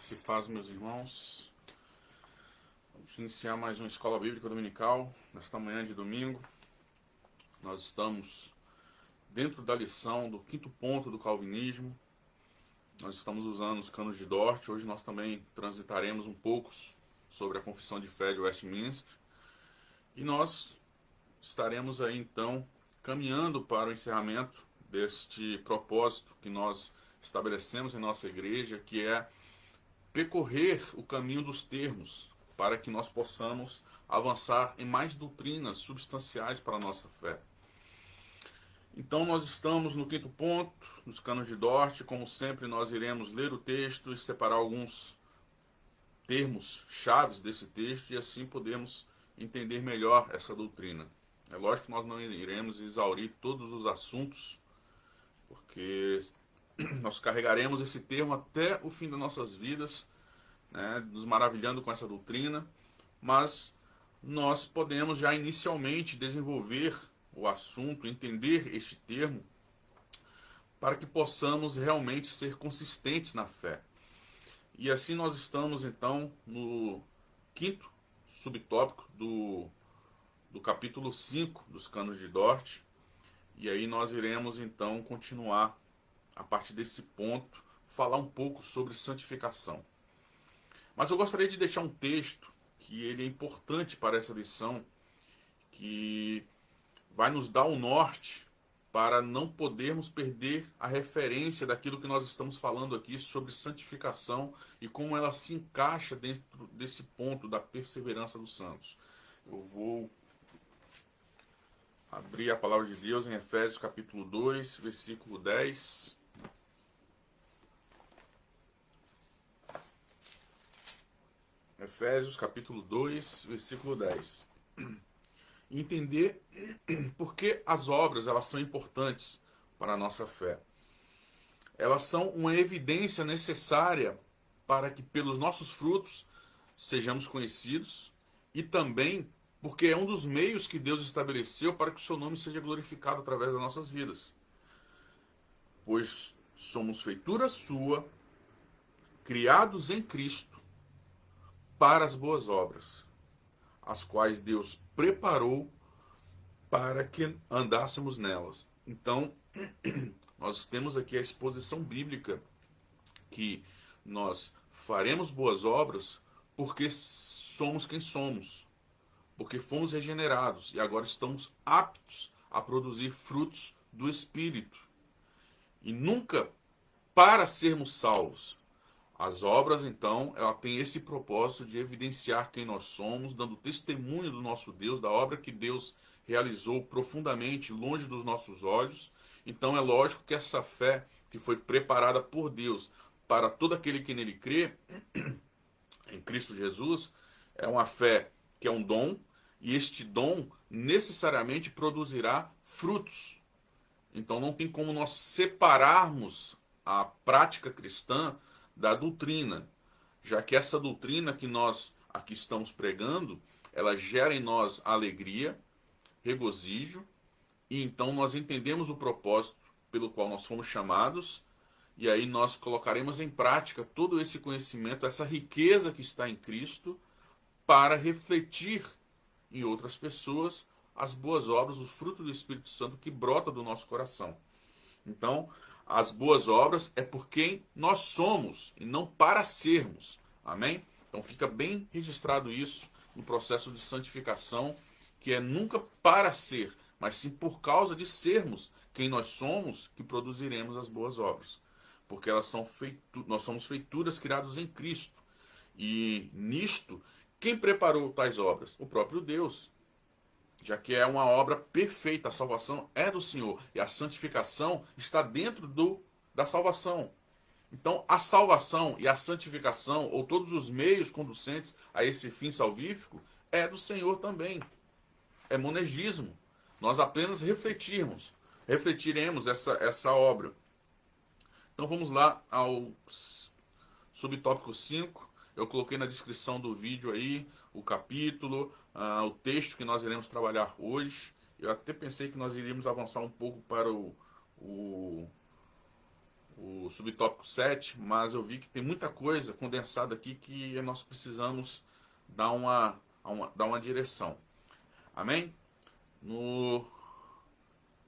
Graça e paz, meus irmãos. Vamos iniciar mais uma escola bíblica dominical. Nesta manhã de domingo, nós estamos dentro da lição do quinto ponto do calvinismo. Nós estamos usando os canos de Dort. Hoje nós também transitaremos um pouco sobre a confissão de fé de Westminster. E nós estaremos aí então caminhando para o encerramento deste propósito que nós estabelecemos em nossa igreja, que é percorrer o caminho dos termos, para que nós possamos avançar em mais doutrinas substanciais para a nossa fé. Então nós estamos no quinto ponto, nos canos de Dort. Como sempre, nós iremos ler o texto e separar alguns termos chaves desse texto, e assim podemos entender melhor essa doutrina. É lógico que nós não iremos exaurir todos os assuntos, porque nós carregaremos esse termo até o fim das nossas vidas, né, nos maravilhando com essa doutrina, mas nós podemos já inicialmente desenvolver o assunto, entender este termo, para que possamos realmente ser consistentes na fé. E assim nós estamos então no quinto subtópico do capítulo 5 dos canos de Dort, e aí nós iremos então continuar a partir desse ponto, falar um pouco sobre santificação. Mas eu gostaria de deixar um texto que ele é importante para essa lição, que vai nos dar o norte para não podermos perder a referência daquilo que nós estamos falando aqui sobre santificação e como ela se encaixa dentro desse ponto da perseverança dos santos. Eu vou abrir a palavra de Deus em Efésios capítulo 2, versículo 10. Efésios capítulo 2, versículo 10. Entender por que as obras elas são importantes para a nossa fé. Elas são uma evidência necessária para que pelos nossos frutos sejamos conhecidos, e também porque é um dos meios que Deus estabeleceu para que o seu nome seja glorificado através das nossas vidas. Pois somos feitura sua, criados em Cristo, para as boas obras, as quais Deus preparou para que andássemos nelas. Então, nós temos aqui a exposição bíblica que nós faremos boas obras porque somos quem somos, porque fomos regenerados e agora estamos aptos a produzir frutos do Espírito. E nunca para sermos salvos. As obras, então, ela tem esse propósito de evidenciar quem nós somos, dando testemunho do nosso Deus, da obra que Deus realizou profundamente, longe dos nossos olhos. Então é lógico que essa fé que foi preparada por Deus para todo aquele que nele crê, em Cristo Jesus, é uma fé que é um dom, e este dom necessariamente produzirá frutos. Então não tem como nós separarmos a prática cristã da doutrina, já que essa doutrina que nós aqui estamos pregando, ela gera em nós alegria, regozijo, e então nós entendemos o propósito pelo qual nós fomos chamados, e aí nós colocaremos em prática todo esse conhecimento, essa riqueza que está em Cristo, para refletir em outras pessoas as boas obras, o fruto do Espírito Santo que brota do nosso coração. Então, as boas obras é por quem nós somos e não para sermos. Amém? Então fica bem registrado isso no processo de santificação, que é nunca para ser, mas sim por causa de sermos quem nós somos que produziremos as boas obras. Porque nós somos feituras criadas em Cristo. E nisto, quem preparou tais obras? O próprio Deus. Já que é uma obra perfeita, a salvação é do Senhor e a santificação está dentro da salvação. Então, a salvação e a santificação, ou todos os meios conducentes a esse fim salvífico, é do Senhor também. É monergismo. Nós apenas refletiremos essa obra. Então, vamos lá ao subtópico 5. Eu coloquei na descrição do vídeo aí o capítulo, o texto que nós iremos trabalhar hoje. Eu até pensei que nós iríamos avançar um pouco para o o subtópico 7, mas eu vi que tem muita coisa condensada aqui que nós precisamos dar uma direção. Amém? No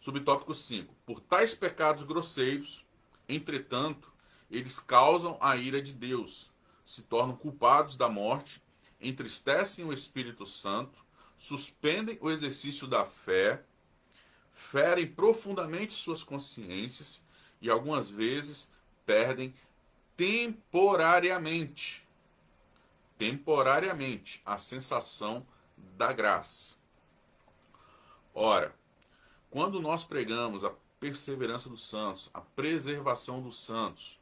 subtópico 5. Por tais pecados grosseiros, entretanto, eles causam a ira de Deus, se tornam culpados da morte, entristecem o Espírito Santo, suspendem o exercício da fé, ferem profundamente suas consciências e algumas vezes perdem temporariamente a sensação da graça. Ora, quando nós pregamos a perseverança dos santos, a preservação dos santos,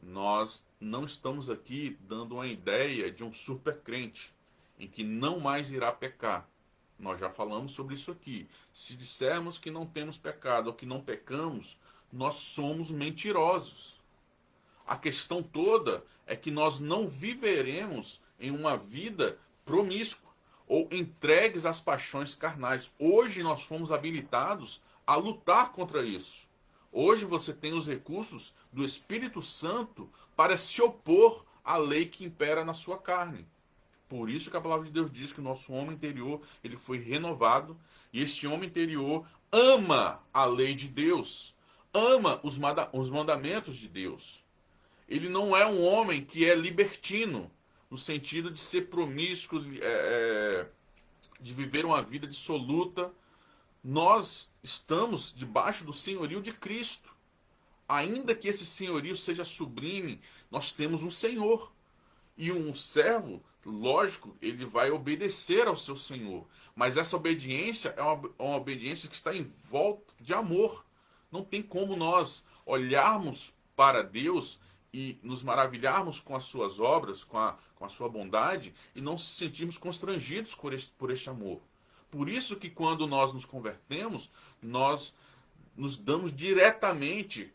nós não estamos aqui dando uma ideia de um super crente, em que não mais irá pecar. Nós já falamos sobre isso aqui. Se dissermos que não temos pecado ou que não pecamos, nós somos mentirosos. A questão toda é que nós não viveremos em uma vida promíscua ou entregues às paixões carnais. Hoje nós fomos habilitados a lutar contra isso. Hoje você tem os recursos do Espírito Santo para se opor à lei que impera na sua carne. Por isso que a palavra de Deus diz que o nosso homem interior ele foi renovado e este homem interior ama a lei de Deus, ama os mandamentos de Deus. Ele não é um homem que é libertino, no sentido de ser promíscuo, de viver uma vida dissoluta. Nós estamos debaixo do senhorio de Cristo. Ainda que esse senhorio seja sublime, nós temos um Senhor. E um servo, lógico, ele vai obedecer ao seu Senhor. Mas essa obediência é uma obediência que está em volta de amor. Não tem como nós olharmos para Deus e nos maravilharmos com as suas obras, com a sua bondade, e não se sentirmos constrangidos por este amor. Por isso que quando nós nos convertemos, nós nos damos diretamente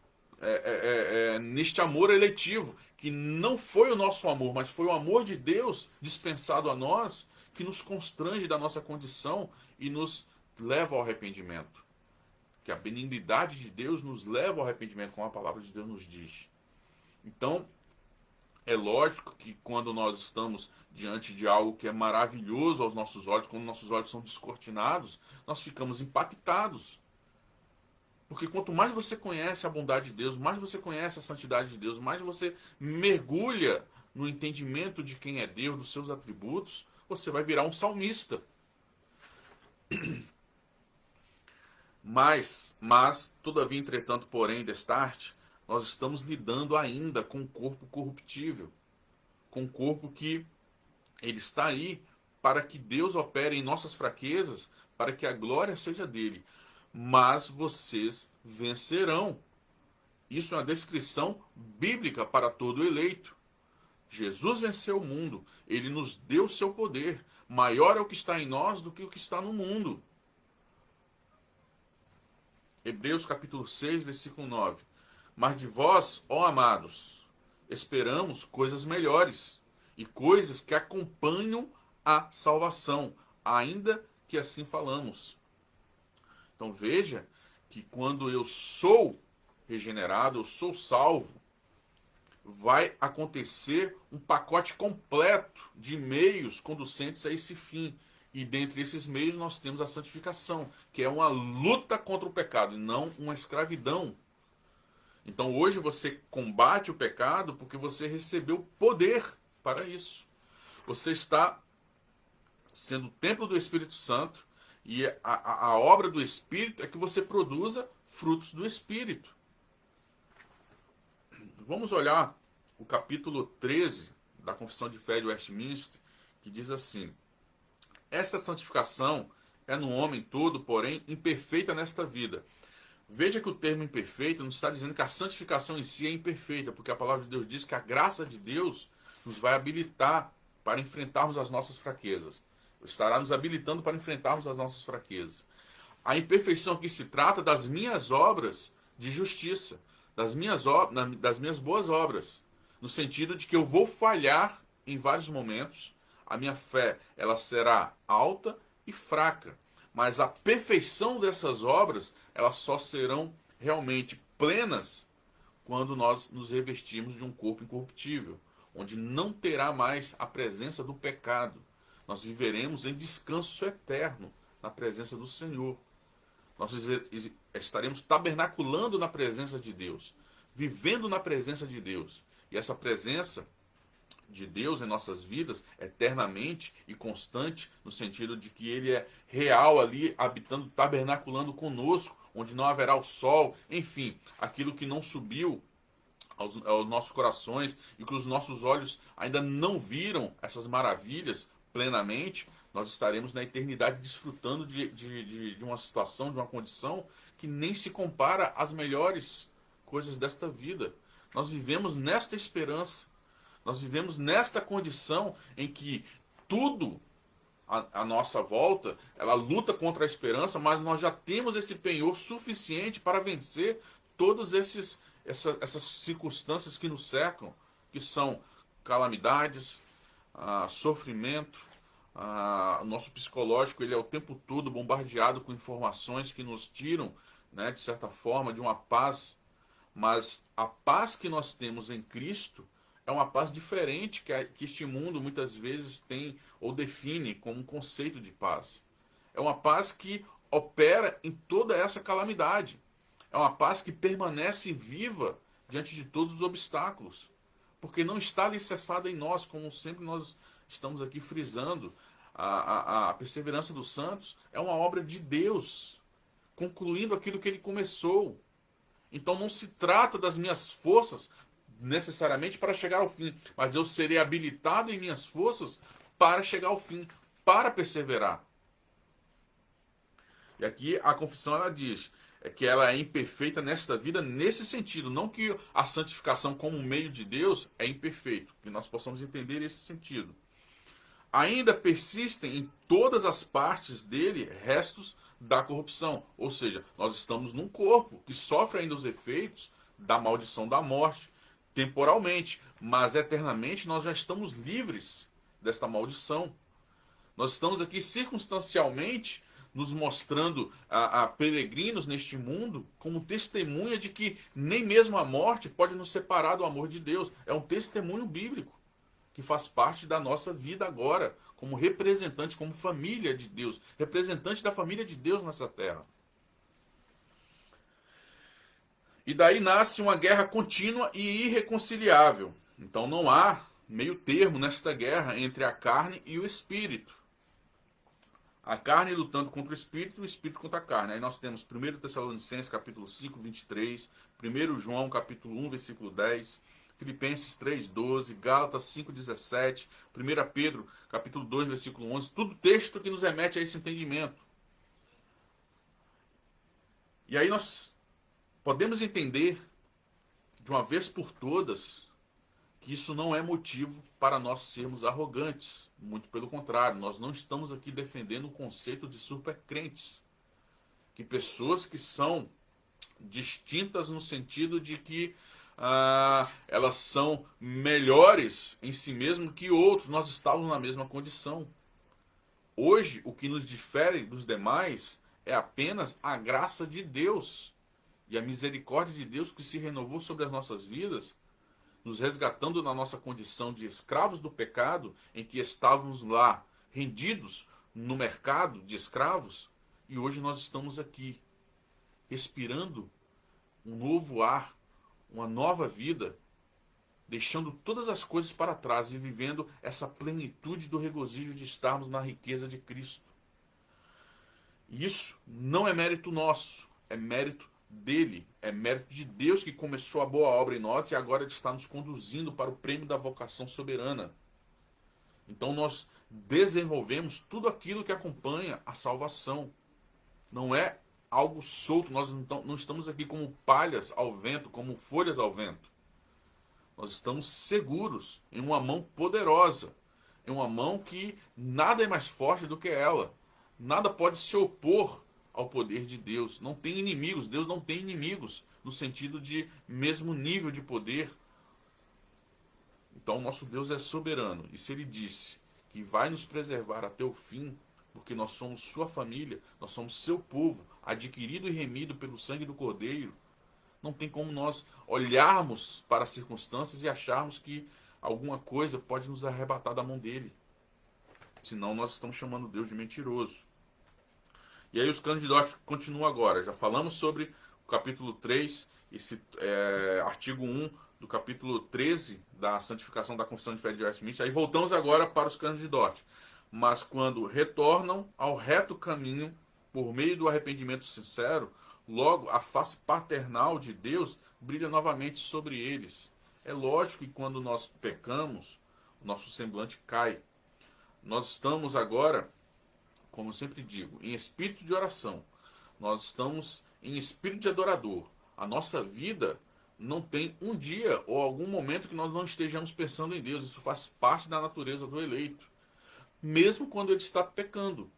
neste amor eletivo, que não foi o nosso amor, mas foi o amor de Deus dispensado a nós, que nos constrange da nossa condição e nos leva ao arrependimento. Que a benignidade de Deus nos leva ao arrependimento, como a palavra de Deus nos diz. Então, é lógico que quando nós estamos diante de algo que é maravilhoso aos nossos olhos, quando nossos olhos são descortinados, nós ficamos impactados. Porque quanto mais você conhece a bondade de Deus, mais você conhece a santidade de Deus, mais você mergulha no entendimento de quem é Deus, dos seus atributos, você vai virar um salmista. Mas, todavia, entretanto, porém, destarte, nós estamos lidando ainda com um corpo corruptível, com um corpo que ele está aí para que Deus opere em nossas fraquezas, para que a glória seja dele. Mas vocês vencerão. Isso é uma descrição bíblica para todo eleito. Jesus venceu o mundo, ele nos deu o seu poder. Maior é o que está em nós do que o que está no mundo. Hebreus capítulo 6, versículo 9. Mas de vós, ó amados, esperamos coisas melhores e coisas que acompanham a salvação, ainda que assim falamos. Então veja que quando eu sou regenerado, eu sou salvo, vai acontecer um pacote completo de meios conducentes a esse fim. E dentre esses meios nós temos a santificação, que é uma luta contra o pecado e não uma escravidão. Então hoje você combate o pecado porque você recebeu poder para isso. Você está sendo o templo do Espírito Santo e a obra do Espírito é que você produza frutos do Espírito. Vamos olhar o capítulo 13 da Confissão de Fé de Westminster, que diz assim: essa santificação é no homem todo, porém, imperfeita nesta vida. Veja que o termo imperfeito não está dizendo que a santificação em si é imperfeita, porque a palavra de Deus diz que a graça de Deus nos vai habilitar para enfrentarmos as nossas fraquezas. Estará nos habilitando para enfrentarmos as nossas fraquezas. A imperfeição aqui se trata das minhas obras de justiça, das minhas boas obras, no sentido de que eu vou falhar em vários momentos. A minha fé ela será alta e fraca, mas a perfeição dessas obras elas só serão realmente plenas quando nós nos revestirmos de um corpo incorruptível, onde não terá mais a presença do pecado. Nós viveremos em descanso eterno na presença do Senhor. Nós estaremos tabernaculando na presença de Deus, vivendo na presença de Deus. E essa presença de Deus em nossas vidas, eternamente e constante, no sentido de que Ele é real ali, habitando, tabernaculando conosco, onde não haverá o sol, enfim, aquilo que não subiu aos nossos corações e que os nossos olhos ainda não viram essas maravilhas plenamente, nós estaremos na eternidade desfrutando de uma situação, de uma condição que nem se compara às melhores coisas desta vida. Nós vivemos nesta esperança, nós vivemos nesta condição em que tudo à nossa volta, ela luta contra a esperança, mas nós já temos esse penhor suficiente para vencer todas essas circunstâncias que nos cercam, que são calamidades, sofrimento. O nosso psicológico ele é o tempo todo bombardeado com informações que nos tiram, né, de certa forma, de uma paz. Mas a paz que nós temos em Cristo é uma paz diferente que este mundo muitas vezes tem ou define como um conceito de paz. É uma paz que opera em toda essa calamidade. É uma paz que permanece viva diante de todos os obstáculos. Porque não está alicerçada em nós, como sempre nós estamos aqui frisando. A perseverança dos santos é uma obra de Deus, concluindo aquilo que ele começou. Então não se trata das minhas forças necessariamente para chegar ao fim, mas eu serei habilitado em minhas forças para chegar ao fim, para perseverar. E aqui a confissão ela diz que ela é imperfeita nesta vida nesse sentido, não que a santificação como meio de Deus é imperfeito, que nós possamos entender esse sentido. Ainda persistem em todas as partes dele restos da corrupção, ou seja, nós estamos num corpo que sofre ainda os efeitos da maldição da morte, temporalmente, mas eternamente nós já estamos livres desta maldição. Nós estamos aqui circunstancialmente nos mostrando a peregrinos neste mundo como testemunha de que nem mesmo a morte pode nos separar do amor de Deus. É um testemunho bíblico que faz parte da nossa vida agora, como representante, como família de Deus, representante da família de Deus nessa terra. E daí nasce uma guerra contínua e irreconciliável. Então não há meio termo nesta guerra entre a carne e o espírito. A carne lutando contra o espírito contra a carne. Aí nós temos 1 Tessalonicenses capítulo 5, 23, 1 João capítulo 1, versículo 10, Filipenses 3, 12, Gálatas 5, 17, 1 Pedro capítulo 2, versículo 11, tudo texto que nos remete a esse entendimento. E aí nós podemos entender, de uma vez por todas, que isso não é motivo para nós sermos arrogantes. Muito pelo contrário, nós não estamos aqui defendendo o conceito de supercrentes. Que pessoas que são distintas no sentido de que elas são melhores em si mesmas que outros, nós estávamos na mesma condição. Hoje, o que nos difere dos demais é apenas a graça de Deus e a misericórdia de Deus que se renovou sobre as nossas vidas, nos resgatando na nossa condição de escravos do pecado, em que estávamos lá, rendidos no mercado de escravos, e hoje nós estamos aqui, respirando um novo ar, uma nova vida, deixando todas as coisas para trás e vivendo essa plenitude do regozijo de estarmos na riqueza de Cristo. Isso não é mérito nosso, é mérito dele, é mérito de Deus que começou a boa obra em nós e agora está nos conduzindo para o prêmio da vocação soberana. Então nós desenvolvemos tudo aquilo que acompanha a salvação. Não é algo solto, nós não estamos aqui como palhas ao vento, como folhas ao vento. Nós estamos seguros em uma mão poderosa, em uma mão que nada é mais forte do que ela. Nada pode se opor ao poder de Deus. Não tem inimigos, Deus não tem inimigos no sentido de mesmo nível de poder. Então nosso Deus é soberano, e se ele disse que vai nos preservar até o fim, porque nós somos sua família, nós somos seu povo, adquirido e remido pelo sangue do Cordeiro, Não tem como nós olharmos para as circunstâncias e acharmos que alguma coisa pode nos arrebatar da mão dele. Senão nós estamos chamando Deus de mentiroso. E aí os canos de Dort continuam agora. Já falamos sobre o capítulo 3, esse artigo 1 do capítulo 13 da santificação da confissão de fé de Westminster. Aí voltamos agora para os canos de Dort. Mas quando retornam ao reto caminho por meio do arrependimento sincero, logo a face paternal de Deus brilha novamente sobre eles. É lógico que quando nós pecamos, o nosso semblante cai. Nós estamos agora, como eu sempre digo, em espírito de oração. Nós estamos em espírito de adorador. A nossa vida não tem um dia ou algum momento que nós não estejamos pensando em Deus. Isso faz parte da natureza do eleito. Mesmo quando ele está pecando.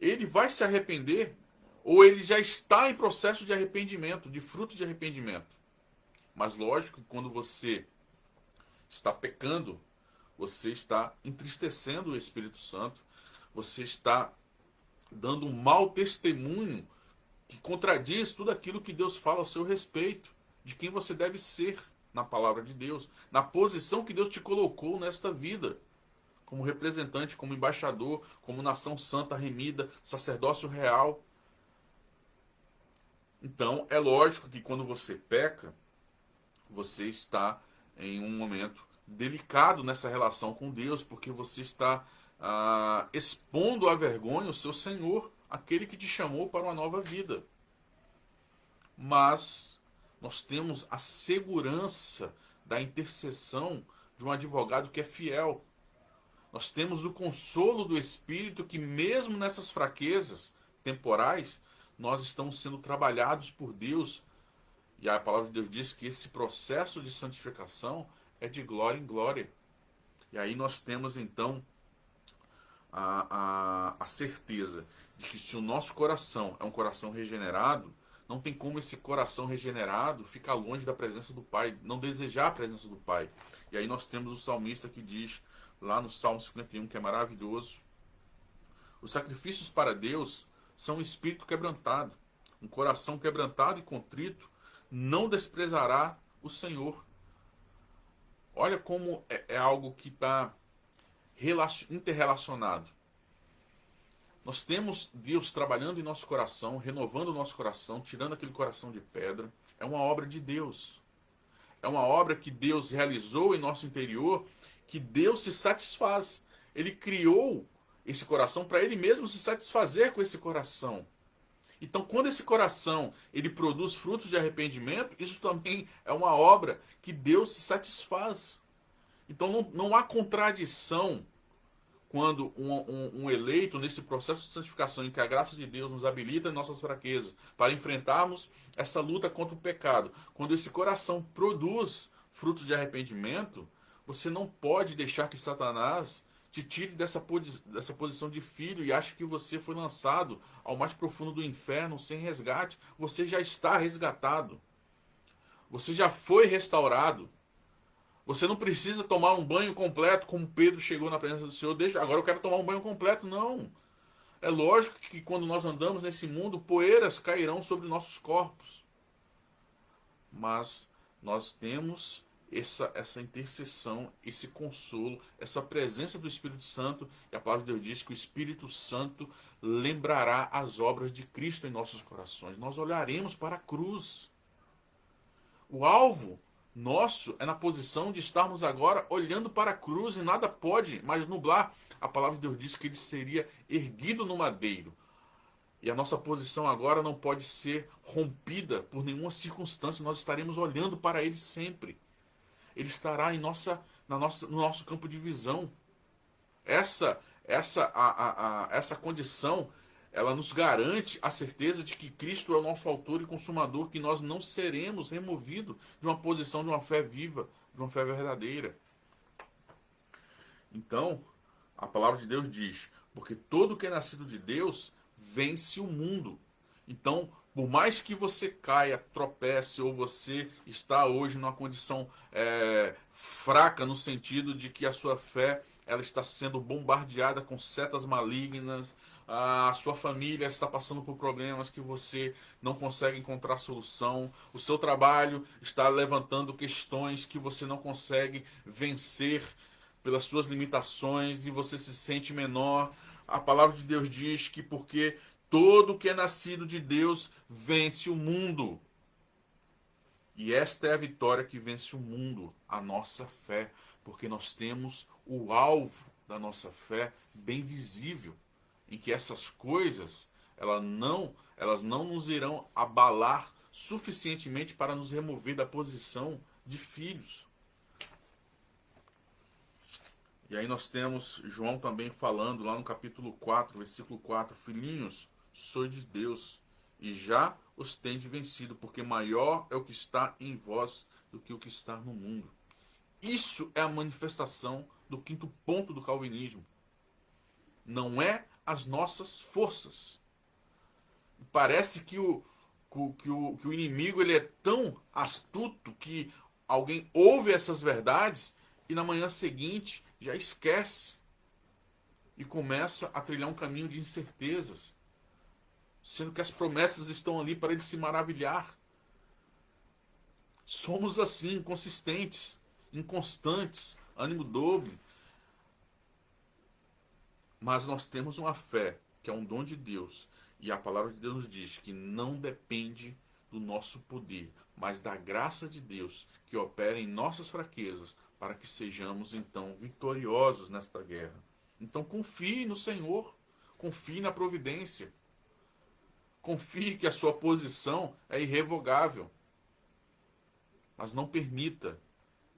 Ele vai se arrepender ou ele já está em processo de arrependimento, de fruto de arrependimento. Mas lógico que quando você está pecando, você está entristecendo o Espírito Santo, você está dando um mau testemunho que contradiz tudo aquilo que Deus fala ao seu respeito, de quem você deve ser na palavra de Deus, na posição que Deus te colocou nesta vida, como representante, como embaixador, como nação santa remida, sacerdócio real. Então, é lógico que quando você peca, você está em um momento delicado nessa relação com Deus, porque você está expondo à vergonha o seu Senhor, aquele que te chamou para uma nova vida. Mas nós temos a segurança da intercessão de um advogado que é fiel. Nós temos o consolo do Espírito que mesmo nessas fraquezas temporais, nós estamos sendo trabalhados por Deus. E a palavra de Deus diz que esse processo de santificação é de glória em glória. E aí nós temos então a certeza de que se o nosso coração é um coração regenerado, não tem como esse coração regenerado ficar longe da presença do Pai, não desejar a presença do Pai. E aí nós temos o salmista que diz, lá no Salmo 51, que é maravilhoso: os sacrifícios para Deus são um espírito quebrantado, um coração quebrantado e contrito não desprezará o Senhor. Olha como é algo que está interrelacionado. Nós temos Deus trabalhando em nosso coração, renovando o nosso coração, tirando aquele coração de pedra. É uma obra de Deus. É uma obra que Deus realizou em nosso interior, que Deus se satisfaz. Ele criou esse coração para Ele mesmo se satisfazer com esse coração. Então, quando esse coração ele produz frutos de arrependimento, isso também é uma obra que Deus se satisfaz. Então, não há contradição quando um eleito, nesse processo de santificação, em que a graça de Deus nos habilita em nossas fraquezas, para enfrentarmos essa luta contra o pecado, quando esse coração produz frutos de arrependimento, você não pode deixar que Satanás te tire dessa posição de filho e ache que você foi lançado ao mais profundo do inferno sem resgate. Você já está resgatado. Você já foi restaurado. Você não precisa tomar um banho completo, como Pedro chegou na presença do Senhor. Agora eu quero tomar um banho completo. Não. É lógico que quando nós andamos nesse mundo, poeiras cairão sobre nossos corpos. Mas nós temos essa intercessão, esse consolo, essa presença do Espírito Santo. E a palavra de Deus diz que o Espírito Santo lembrará as obras de Cristo em nossos corações. Nós olharemos para a cruz. O alvo nosso é na posição de estarmos agora olhando para a cruz, e nada pode mais nublar. A palavra de Deus diz que ele seria erguido no madeiro. E a nossa posição agora não pode ser rompida por nenhuma circunstância. Nós estaremos olhando para ele sempre. Ele estará no nosso campo de visão. Essa condição, ela nos garante a certeza de que Cristo é o nosso autor e consumador, que nós não seremos removidos de uma posição de uma fé viva, de uma fé verdadeira. Então, a palavra de Deus diz: porque todo que é nascido de Deus vence o mundo. Então, por mais que você caia, tropece, ou você está hoje numa condição fraca, no sentido de que a sua fé ela está sendo bombardeada com setas malignas, a sua família está passando por problemas que você não consegue encontrar solução, o seu trabalho está levantando questões que você não consegue vencer pelas suas limitações e você se sente menor. A palavra de Deus diz que porque todo que é nascido de Deus vence o mundo. E esta é a vitória que vence o mundo, a nossa fé, porque nós temos o alvo da nossa fé bem visível, em que essas coisas elas não nos irão abalar suficientemente para nos remover da posição de filhos. E aí nós temos João também falando lá no capítulo 4, versículo 4, filhinhos, sois de Deus, e já os tendes vencido, porque maior é o que está em vós do que o que está no mundo. Isso é a manifestação do quinto ponto do calvinismo. Não é as nossas forças. Parece que o inimigo ele é tão astuto que alguém ouve essas verdades e na manhã seguinte já esquece e começa a trilhar um caminho de incertezas, sendo que as promessas estão ali para ele se maravilhar. Somos assim, inconsistentes, inconstantes, ânimo dobre. Mas nós temos uma fé, que é um dom de Deus, e a palavra de Deus nos diz que não depende do nosso poder, mas da graça de Deus, que opera em nossas fraquezas, para que sejamos então vitoriosos nesta guerra. Então confie no Senhor, confie na providência, confie que a sua posição é irrevogável, mas não permita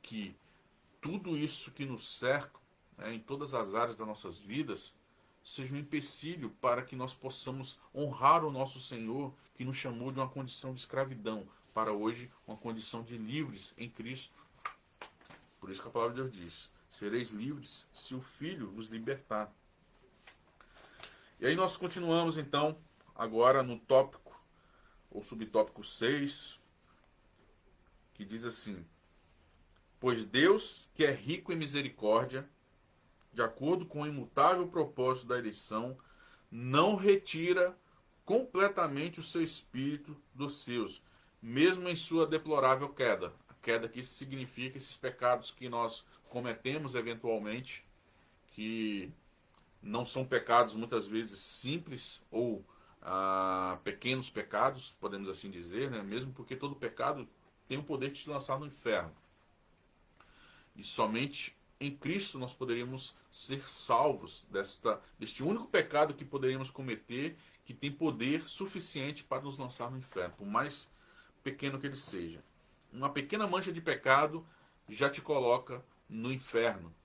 que tudo isso que nos cerca, em todas as áreas das nossas vidas, seja um empecilho para que nós possamos honrar o nosso Senhor, que nos chamou de uma condição de escravidão para hoje uma condição de livres em Cristo. Por isso que a palavra de Deus diz: sereis livres se o Filho vos libertar. E aí nós continuamos então agora no tópico ou subtópico 6, que diz assim: pois Deus, que é rico em misericórdia, de acordo com o imutável propósito da eleição, não retira completamente o seu espírito dos seus, mesmo em sua deplorável queda. A queda aqui significa esses pecados que nós cometemos eventualmente, que não são pecados muitas vezes simples ou pequenos pecados, podemos assim dizer, né? Mesmo porque todo pecado tem o poder de te lançar no inferno. E somente em Cristo nós poderíamos ser salvos deste único pecado que poderíamos cometer, que tem poder suficiente para nos lançar no inferno, por mais pequeno que ele seja. Uma pequena mancha de pecado já te coloca no inferno.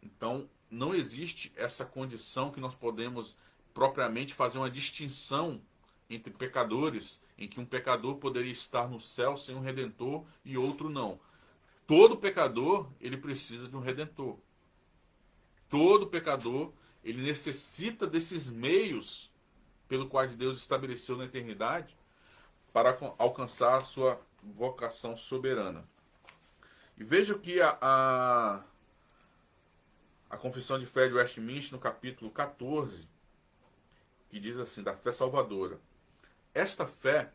Então, não existe essa condição que nós podemos propriamente fazer uma distinção entre pecadores, em que um pecador poderia estar no céu sem um redentor e outro não. Todo pecador, ele precisa de um redentor. Todo pecador, ele necessita desses meios pelo qual Deus estabeleceu na eternidade para alcançar a sua vocação soberana. E veja que a Confissão de Fé de Westminster, no capítulo 14, que diz assim, da fé salvadora: esta fé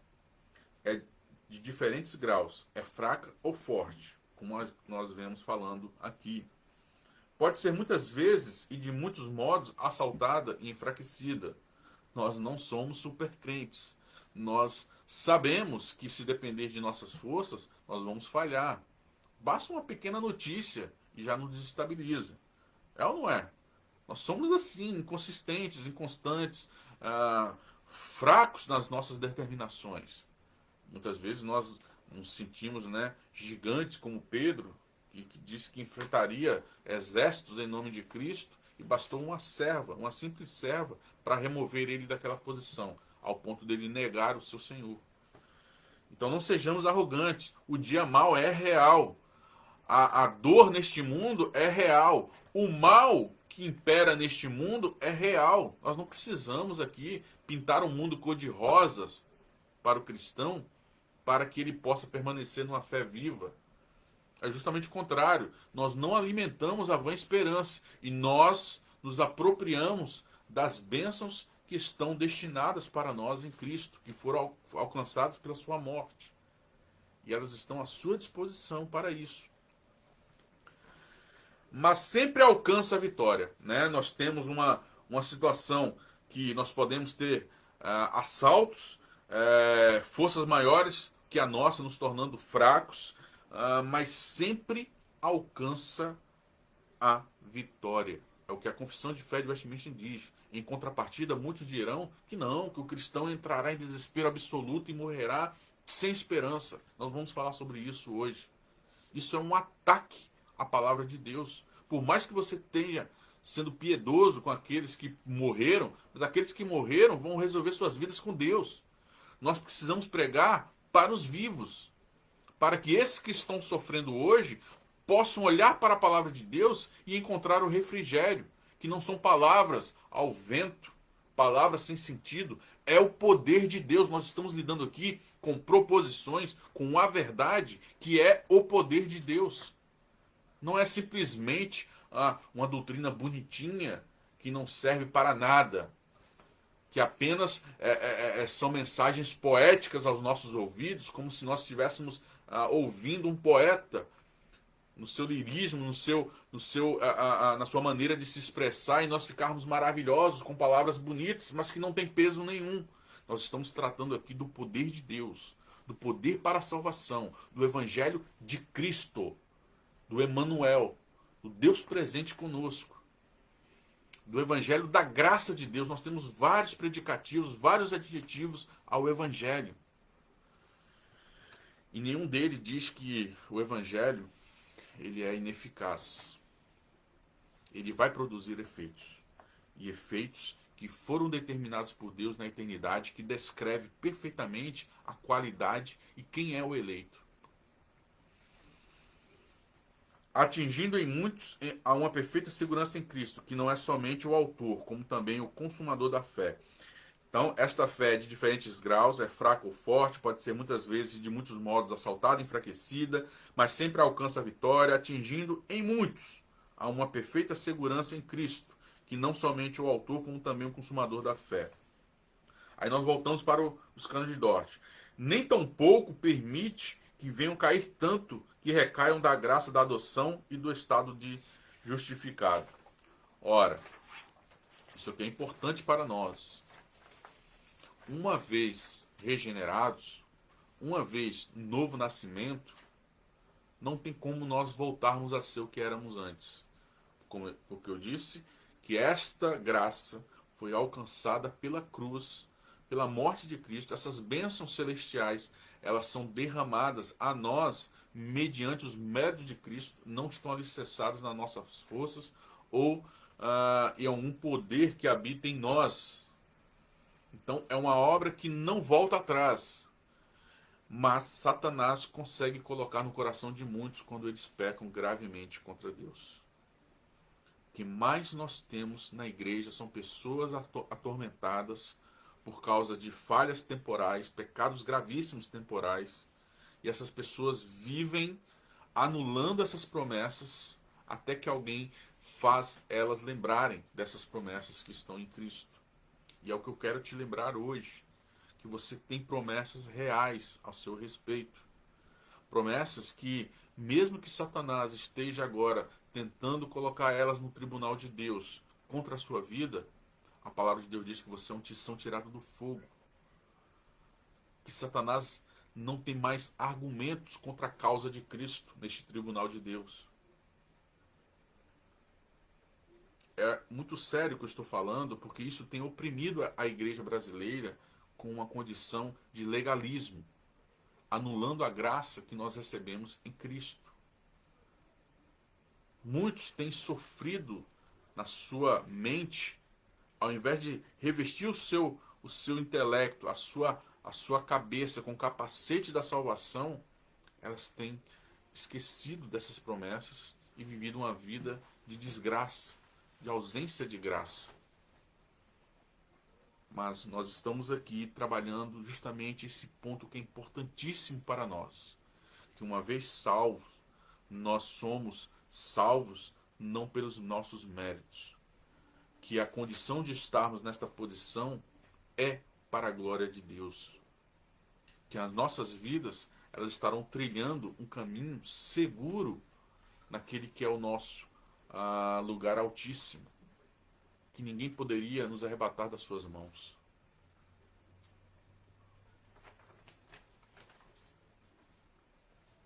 é de diferentes graus, é fraca ou forte, como nós vemos falando aqui. Pode ser muitas vezes e de muitos modos assaltada e enfraquecida. Nós não somos supercrentes. Nós sabemos que se depender de nossas forças, nós vamos falhar. Basta uma pequena notícia e já nos desestabiliza. É ou não é? Nós somos assim, inconsistentes, inconstantes, fracos nas nossas determinações. Muitas vezes nós nos sentimos, gigantes como Pedro, que disse que enfrentaria exércitos em nome de Cristo, e bastou uma simples serva, para remover ele daquela posição, ao ponto dele negar o seu Senhor. Então não sejamos arrogantes. O dia mau é real. A dor neste mundo é real. O mal que impera neste mundo é real. Nós não precisamos aqui pintar um mundo cor-de-rosa para o cristão, para que ele possa permanecer numa fé viva. É justamente o contrário. Nós não alimentamos a vã esperança e nós nos apropriamos das bênçãos que estão destinadas para nós em Cristo, que foram alcançadas pela sua morte. E elas estão à sua disposição para isso. Mas sempre alcança a vitória, né? Nós temos uma situação que nós podemos ter assaltos, forças maiores que a nossa, nos tornando fracos, mas sempre alcança a vitória. É o que a Confissão de Fé de Westminster diz. Em contrapartida, muitos dirão que não, que o cristão entrará em desespero absoluto e morrerá sem esperança. Nós vamos falar sobre isso hoje. Isso é um ataque à palavra de Deus. Por mais que você tenha sendo piedoso com aqueles que morreram, mas aqueles que morreram vão resolver suas vidas com Deus. Nós precisamos pregar para os vivos, para que esses que estão sofrendo hoje possam olhar para a palavra de Deus e encontrar o refrigério, que não são palavras ao vento, palavras sem sentido, é o poder de Deus. Nós estamos lidando aqui com proposições, com a verdade, que é o poder de Deus. Não é simplesmente uma doutrina bonitinha que não serve para nada, que apenas são mensagens poéticas aos nossos ouvidos, como se nós estivéssemos ouvindo um poeta no seu lirismo, na sua maneira de se expressar, e nós ficarmos maravilhosos com palavras bonitas, mas que não tem peso nenhum. Nós estamos tratando aqui do poder de Deus, do poder para a salvação, do Evangelho de Cristo, do Emanuel, do Deus presente conosco, do Evangelho da graça de Deus. Nós temos vários predicativos, vários adjetivos ao Evangelho. E nenhum deles diz que o Evangelho ele é ineficaz. Ele vai produzir efeitos. E efeitos que foram determinados por Deus na eternidade, que descreve perfeitamente a qualidade e quem é o eleito. Atingindo em muitos a uma perfeita segurança em Cristo, que não é somente o autor, como também o consumador da fé. Então, esta fé é de diferentes graus, é fraca ou forte, pode ser muitas vezes e de muitos modos assaltada, enfraquecida, mas sempre alcança a vitória, atingindo em muitos a uma perfeita segurança em Cristo, que não somente o autor, como também o consumador da fé. Aí nós voltamos para os canos de Dort. Nem tampouco permite que venham cair tanto que recaiam da graça da adoção e do estado de justificado. Ora, isso aqui é importante para nós. Uma vez regenerados, uma vez novo nascimento, não tem como nós voltarmos a ser o que éramos antes. Como o que eu disse, que esta graça foi alcançada pela cruz, pela morte de Cristo. Essas bênçãos celestiais, elas são derramadas a nós mediante os méritos de Cristo, não estão alicerçadas nas nossas forças ou em algum poder que habita em nós. Então é uma obra que não volta atrás. Mas Satanás consegue colocar no coração de muitos quando eles pecam gravemente contra Deus. O que mais nós temos na igreja são pessoas atormentadas por causa de falhas temporais, pecados gravíssimos temporais. E essas pessoas vivem anulando essas promessas até que alguém faz elas lembrarem dessas promessas que estão em Cristo. E é o que eu quero te lembrar hoje, que você tem promessas reais ao seu respeito. Promessas que, mesmo que Satanás esteja agora tentando colocar elas no tribunal de Deus contra a sua vida, a palavra de Deus diz que você é um tição tirado do fogo. Que Satanás não tem mais argumentos contra a causa de Cristo neste tribunal de Deus. É muito sério o que eu estou falando, porque isso tem oprimido a igreja brasileira com uma condição de legalismo, anulando a graça que nós recebemos em Cristo. Muitos têm sofrido na sua mente, ao invés de revestir o seu intelecto, a sua cabeça com o capacete da salvação, elas têm esquecido dessas promessas e vivido uma vida de desgraça, de ausência de graça. Mas nós estamos aqui trabalhando justamente esse ponto que é importantíssimo para nós. Que uma vez salvos, nós somos salvos não pelos nossos méritos, que a condição de estarmos nesta posição é para a glória de Deus. Que as nossas vidas, elas estarão trilhando um caminho seguro naquele que é o nosso lugar altíssimo, que ninguém poderia nos arrebatar das suas mãos.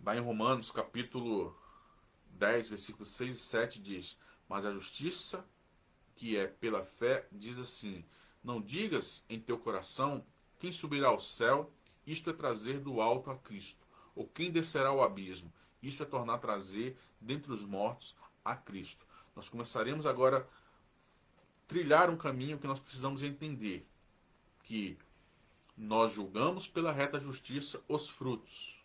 Lá em Romanos, capítulo 10, versículos 6 e 7 diz: mas a justiça que é pela fé diz assim: não digas em teu coração, quem subirá ao céu, isto é trazer do alto a Cristo, ou quem descerá ao abismo, isto é tornar a trazer dentre os mortos a Cristo. Nós começaremos agora a trilhar um caminho que nós precisamos entender, que nós julgamos pela reta justiça os frutos.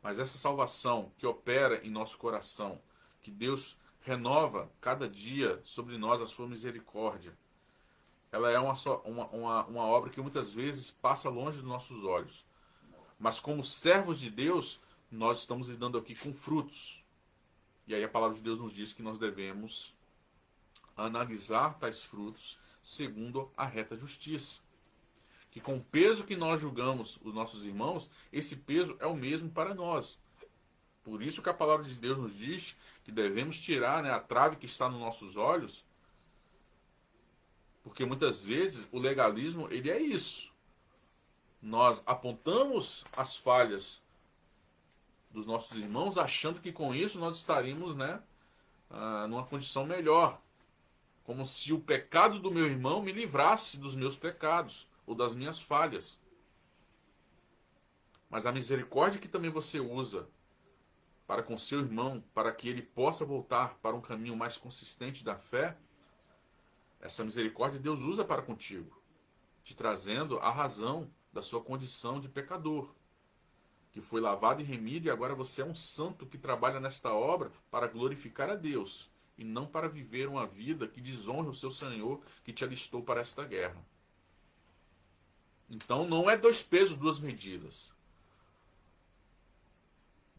Mas essa salvação que opera em nosso coração, que Deus renova cada dia sobre nós a sua misericórdia, ela é uma obra que muitas vezes passa longe dos nossos olhos. Mas como servos de Deus, nós estamos lidando aqui com frutos. E aí a palavra de Deus nos diz que nós devemos analisar tais frutos segundo a reta justiça. Que com o peso que nós julgamos os nossos irmãos, esse peso é o mesmo para nós. Por isso que a palavra de Deus nos diz que devemos tirar, a trave que está nos nossos olhos, porque muitas vezes o legalismo, ele é isso. Nós apontamos as falhas dos nossos irmãos, achando que com isso nós estaríamos numa condição melhor. Como se o pecado do meu irmão me livrasse dos meus pecados ou das minhas falhas. Mas a misericórdia que também você usa para com seu irmão, para que ele possa voltar para um caminho mais consistente da fé, essa misericórdia Deus usa para contigo, te trazendo a razão da sua condição de pecador, que foi lavado e remido, e agora você é um santo que trabalha nesta obra para glorificar a Deus, e não para viver uma vida que desonre o seu Senhor, que te alistou para esta guerra. Então não é dois pesos, duas medidas.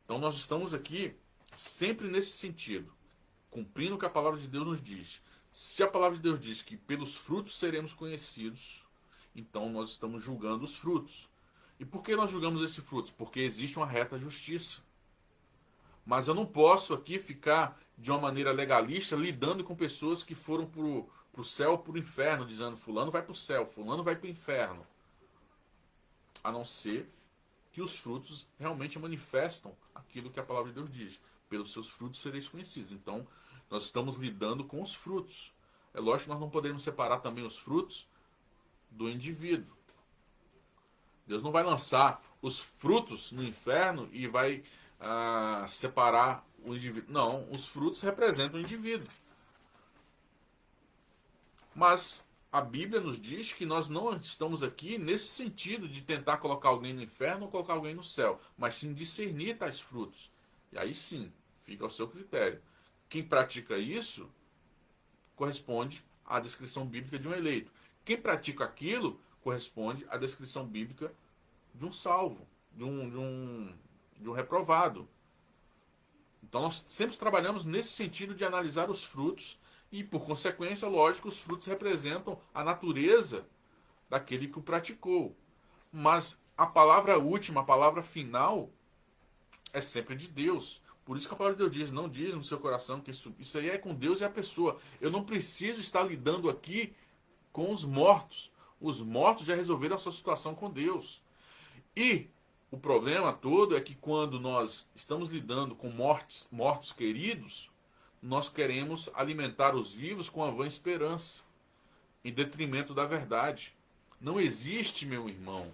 Então nós estamos aqui sempre nesse sentido, cumprindo o que a palavra de Deus nos diz. Se a palavra de Deus diz que pelos frutos seremos conhecidos, então nós estamos julgando os frutos. E por que nós julgamos esses frutos? Porque existe uma reta justiça. Mas eu não posso aqui ficar de uma maneira legalista lidando com pessoas que foram para o céu ou para o inferno, dizendo fulano vai para o céu, fulano vai para o inferno. A não ser que os frutos realmente manifestam aquilo que a palavra de Deus diz. Pelos seus frutos sereis conhecidos. Então, nós estamos lidando com os frutos. É lógico que nós não podemos separar também os frutos do indivíduo. Deus não vai lançar os frutos no inferno e vai separar o indivíduo. Não, os frutos representam o indivíduo. Mas a Bíblia nos diz que nós não estamos aqui nesse sentido de tentar colocar alguém no inferno ou colocar alguém no céu, mas sim discernir tais frutos. E aí sim, fica ao seu critério. Quem pratica isso corresponde à descrição bíblica de um eleito. Quem pratica aquilo corresponde à descrição bíblica de um salvo, de um reprovado. Então nós sempre trabalhamos nesse sentido de analisar os frutos e, por consequência, lógico, os frutos representam a natureza daquele que o praticou. Mas a palavra última, a palavra final, é sempre de Deus. Por isso que a palavra de Deus diz, não diz no seu coração que isso aí é com Deus e a pessoa. Eu não preciso estar lidando aqui com os mortos. Os mortos já resolveram a sua situação com Deus. E o problema todo é que quando nós estamos lidando com mortos queridos, nós queremos alimentar os vivos com a vã esperança, em detrimento da verdade. Não existe, meu irmão,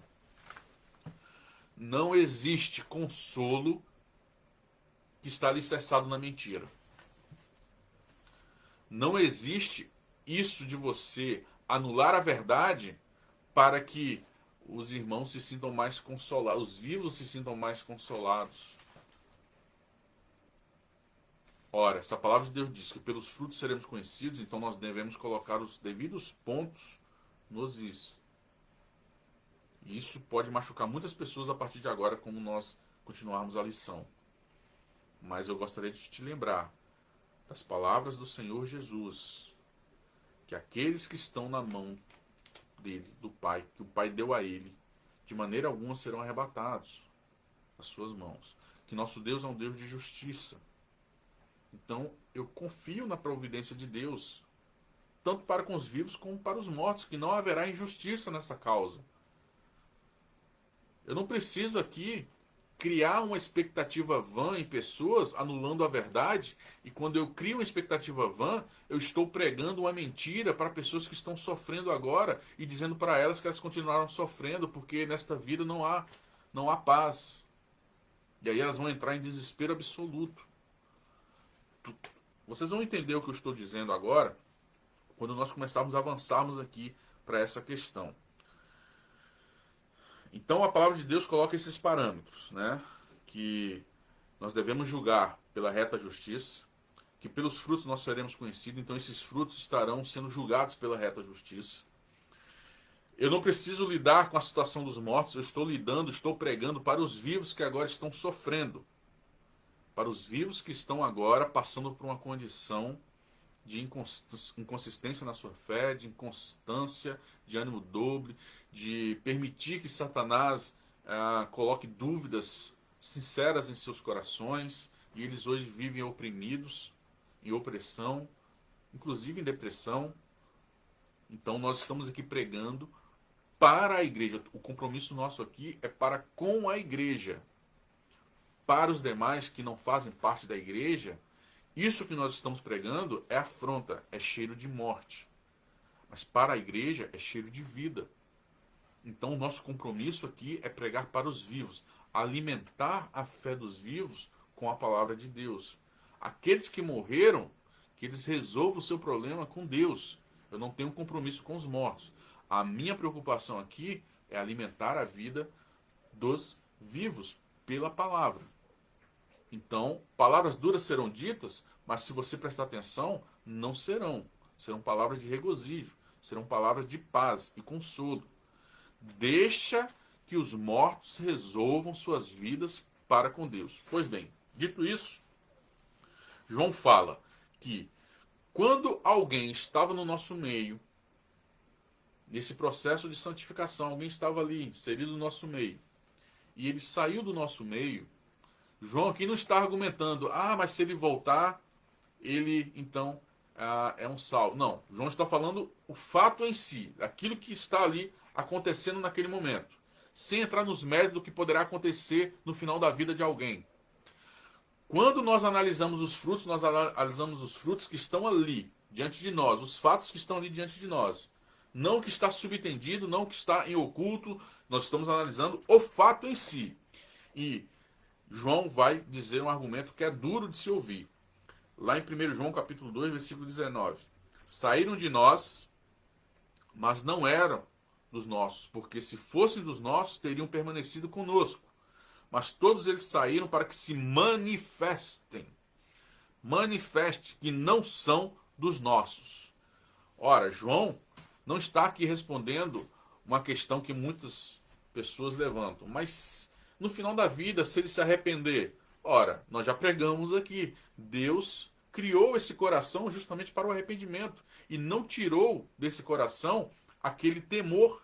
não existe consolo que está alicerçado na mentira. Não existe isso de você anular a verdade para que os irmãos se sintam mais consolados, os vivos se sintam mais consolados. Ora, essa palavra de Deus diz que pelos frutos seremos conhecidos, então nós devemos colocar os devidos pontos nos is. E isso pode machucar muitas pessoas a partir de agora, como nós continuarmos a lição. Mas eu gostaria de te lembrar das palavras do Senhor Jesus, que aqueles que estão na mão dele, do Pai, que o Pai deu a ele, de maneira alguma serão arrebatados das suas mãos. Que nosso Deus é um Deus de justiça. Então, eu confio na providência de Deus, tanto para com os vivos como para os mortos, que não haverá injustiça nessa causa. Eu não preciso aqui criar uma expectativa vã em pessoas, anulando a verdade, e quando eu crio uma expectativa vã, eu estou pregando uma mentira para pessoas que estão sofrendo agora e dizendo para elas que elas continuaram sofrendo porque nesta vida não há paz. E aí elas vão entrar em desespero absoluto. Vocês vão entender o que eu estou dizendo agora quando nós começarmos a avançarmos aqui para essa questão. Então a palavra de Deus coloca esses parâmetros, né? Que nós devemos julgar pela reta justiça, que pelos frutos nós seremos conhecidos, então esses frutos estarão sendo julgados pela reta justiça. Eu não preciso lidar com a situação dos mortos, eu estou pregando para os vivos que agora estão sofrendo. Para os vivos que estão agora passando por uma condição de inconsistência na sua fé, de inconstância, de ânimo dobre, de permitir que Satanás coloque dúvidas sinceras em seus corações, e eles hoje vivem oprimidos, em opressão, inclusive em depressão. Então nós estamos aqui pregando para a igreja. O compromisso nosso aqui é para com a igreja. Para os demais que não fazem parte da igreja, isso que nós estamos pregando é afronta, é cheiro de morte. Mas para a igreja é cheiro de vida. Então o nosso compromisso aqui é pregar para os vivos, alimentar a fé dos vivos com a palavra de Deus. Aqueles que morreram, que eles resolvam o seu problema com Deus. Eu não tenho compromisso com os mortos. A minha preocupação aqui é alimentar a vida dos vivos pela palavra. Então, palavras duras serão ditas, mas se você prestar atenção, não serão. Serão palavras de regozijo, serão palavras de paz e consolo. Deixa que os mortos resolvam suas vidas para com Deus. Pois bem, dito isso, João fala que quando alguém estava no nosso meio, nesse processo de santificação, alguém estava ali, inserido no nosso meio, e ele saiu do nosso meio, João aqui não está argumentando, mas se ele voltar, ele então é um salvo. Não, João está falando o fato em si, aquilo que está ali acontecendo naquele momento, sem entrar nos méritos do que poderá acontecer no final da vida de alguém. Quando nós analisamos os frutos, nós analisamos os frutos que estão ali, diante de nós, os fatos que estão ali diante de nós. Não o que está subentendido, não o que está em oculto, nós estamos analisando o fato em si. E João vai dizer um argumento que é duro de se ouvir. Lá em 1 João capítulo 2, versículo 19. Saíram de nós, mas não eram dos nossos, porque se fossem dos nossos, teriam permanecido conosco. Mas todos eles saíram para que se manifestem. Manifeste que não são dos nossos. Ora, João não está aqui respondendo uma questão que muitas pessoas levantam. Mas no final da vida, se ele se arrepender, ora, nós já pregamos aqui, Deus criou esse coração justamente para o arrependimento e não tirou desse coração aquele temor.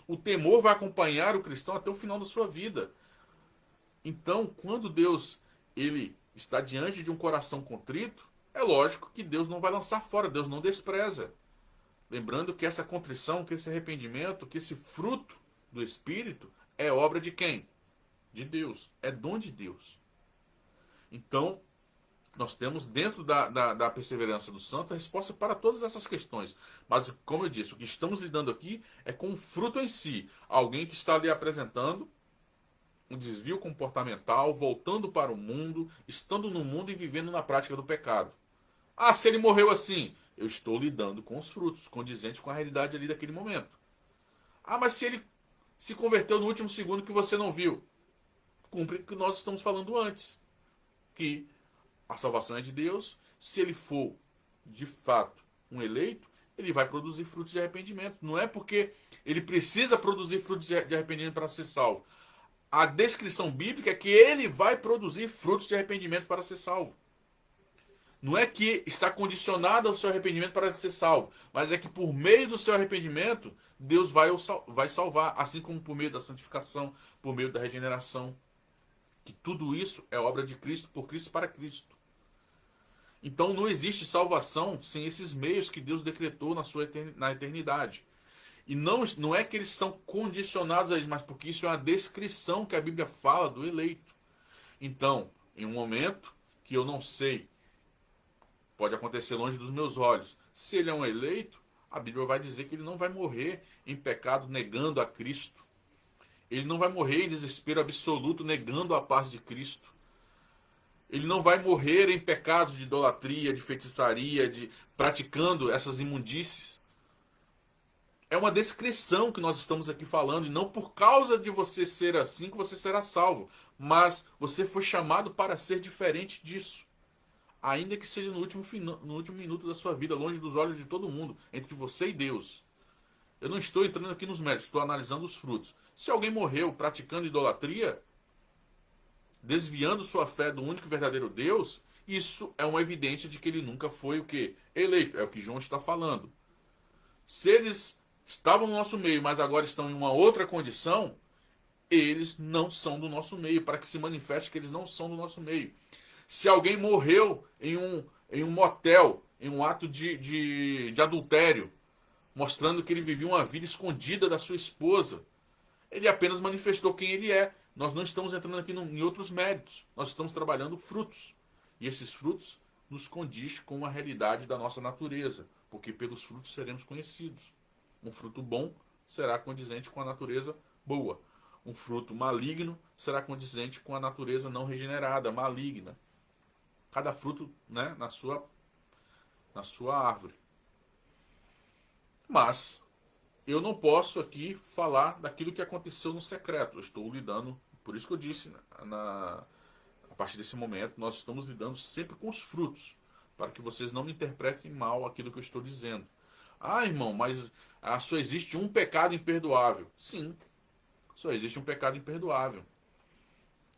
O temor vai acompanhar o cristão até o final da sua vida. Então, quando Deus ele está diante de um coração contrito, é lógico que Deus não vai lançar fora, Deus não despreza. Lembrando que essa contrição, que esse arrependimento, que esse fruto do Espírito é obra de quem? De Deus. É dom de Deus. Então, nós temos dentro da perseverança do santo a resposta para todas essas questões. Mas, como eu disse, o que estamos lidando aqui é com o fruto em si. Alguém que está ali apresentando um desvio comportamental, voltando para o mundo, estando no mundo e vivendo na prática do pecado. Se ele morreu assim, eu estou lidando com os frutos, condizentes com a realidade ali daquele momento. Mas se ele se converteu no último segundo que você não viu, cumpre o que nós estamos falando antes, que a salvação é de Deus. Se ele for de fato um eleito, ele vai produzir frutos de arrependimento. Não é porque ele precisa produzir frutos de arrependimento para ser salvo. A descrição bíblica é que ele vai produzir frutos de arrependimento para ser salvo. Não é que está condicionado ao seu arrependimento para ser salvo, mas é que por meio do seu arrependimento, Deus vai salvar, assim como por meio da santificação, por meio da regeneração. Que tudo isso é obra de Cristo, por Cristo, para Cristo. Então não existe salvação sem esses meios que Deus decretou na eternidade. E não é que eles são condicionados a isso, mas porque isso é uma descrição que a Bíblia fala do eleito. Então, em um momento que eu não sei, pode acontecer longe dos meus olhos, se ele é um eleito, a Bíblia vai dizer que ele não vai morrer em pecado negando a Cristo. Ele não vai morrer em desespero absoluto negando a paz de Cristo. Ele não vai morrer em pecados de idolatria, de feitiçaria, de praticando essas imundícies. É uma descrição que nós estamos aqui falando, e não por causa de você ser assim que você será salvo, mas você foi chamado para ser diferente disso. Ainda que seja no último minuto da sua vida, longe dos olhos de todo mundo, entre você e Deus. Eu não estou entrando aqui nos méritos, estou analisando os frutos. Se alguém morreu praticando idolatria, desviando sua fé do único e verdadeiro Deus, isso é uma evidência de que ele nunca foi o quê? Eleito. É o que João está falando. Se eles estavam no nosso meio, mas agora estão em uma outra condição, eles não são do nosso meio, para que se manifeste que eles não são do nosso meio. Se alguém morreu em um motel, em um ato de adultério, mostrando que ele vivia uma vida escondida da sua esposa, ele apenas manifestou quem ele é. Nós não estamos entrando aqui em outros méritos. Nós estamos trabalhando frutos. E esses frutos nos condiz com a realidade da nossa natureza, porque pelos frutos seremos conhecidos. Um fruto bom será condizente com a natureza boa. Um fruto maligno será condizente com a natureza não regenerada, maligna. Cada fruto, né, na sua árvore. Mas eu não posso aqui falar daquilo que aconteceu no secreto. Eu estou lidando, por isso que eu disse, a partir desse momento, nós estamos lidando sempre com os frutos, para que vocês não me interpretem mal aquilo que eu estou dizendo. Ah, irmão, mas só existe um pecado imperdoável. Sim, só existe um pecado imperdoável,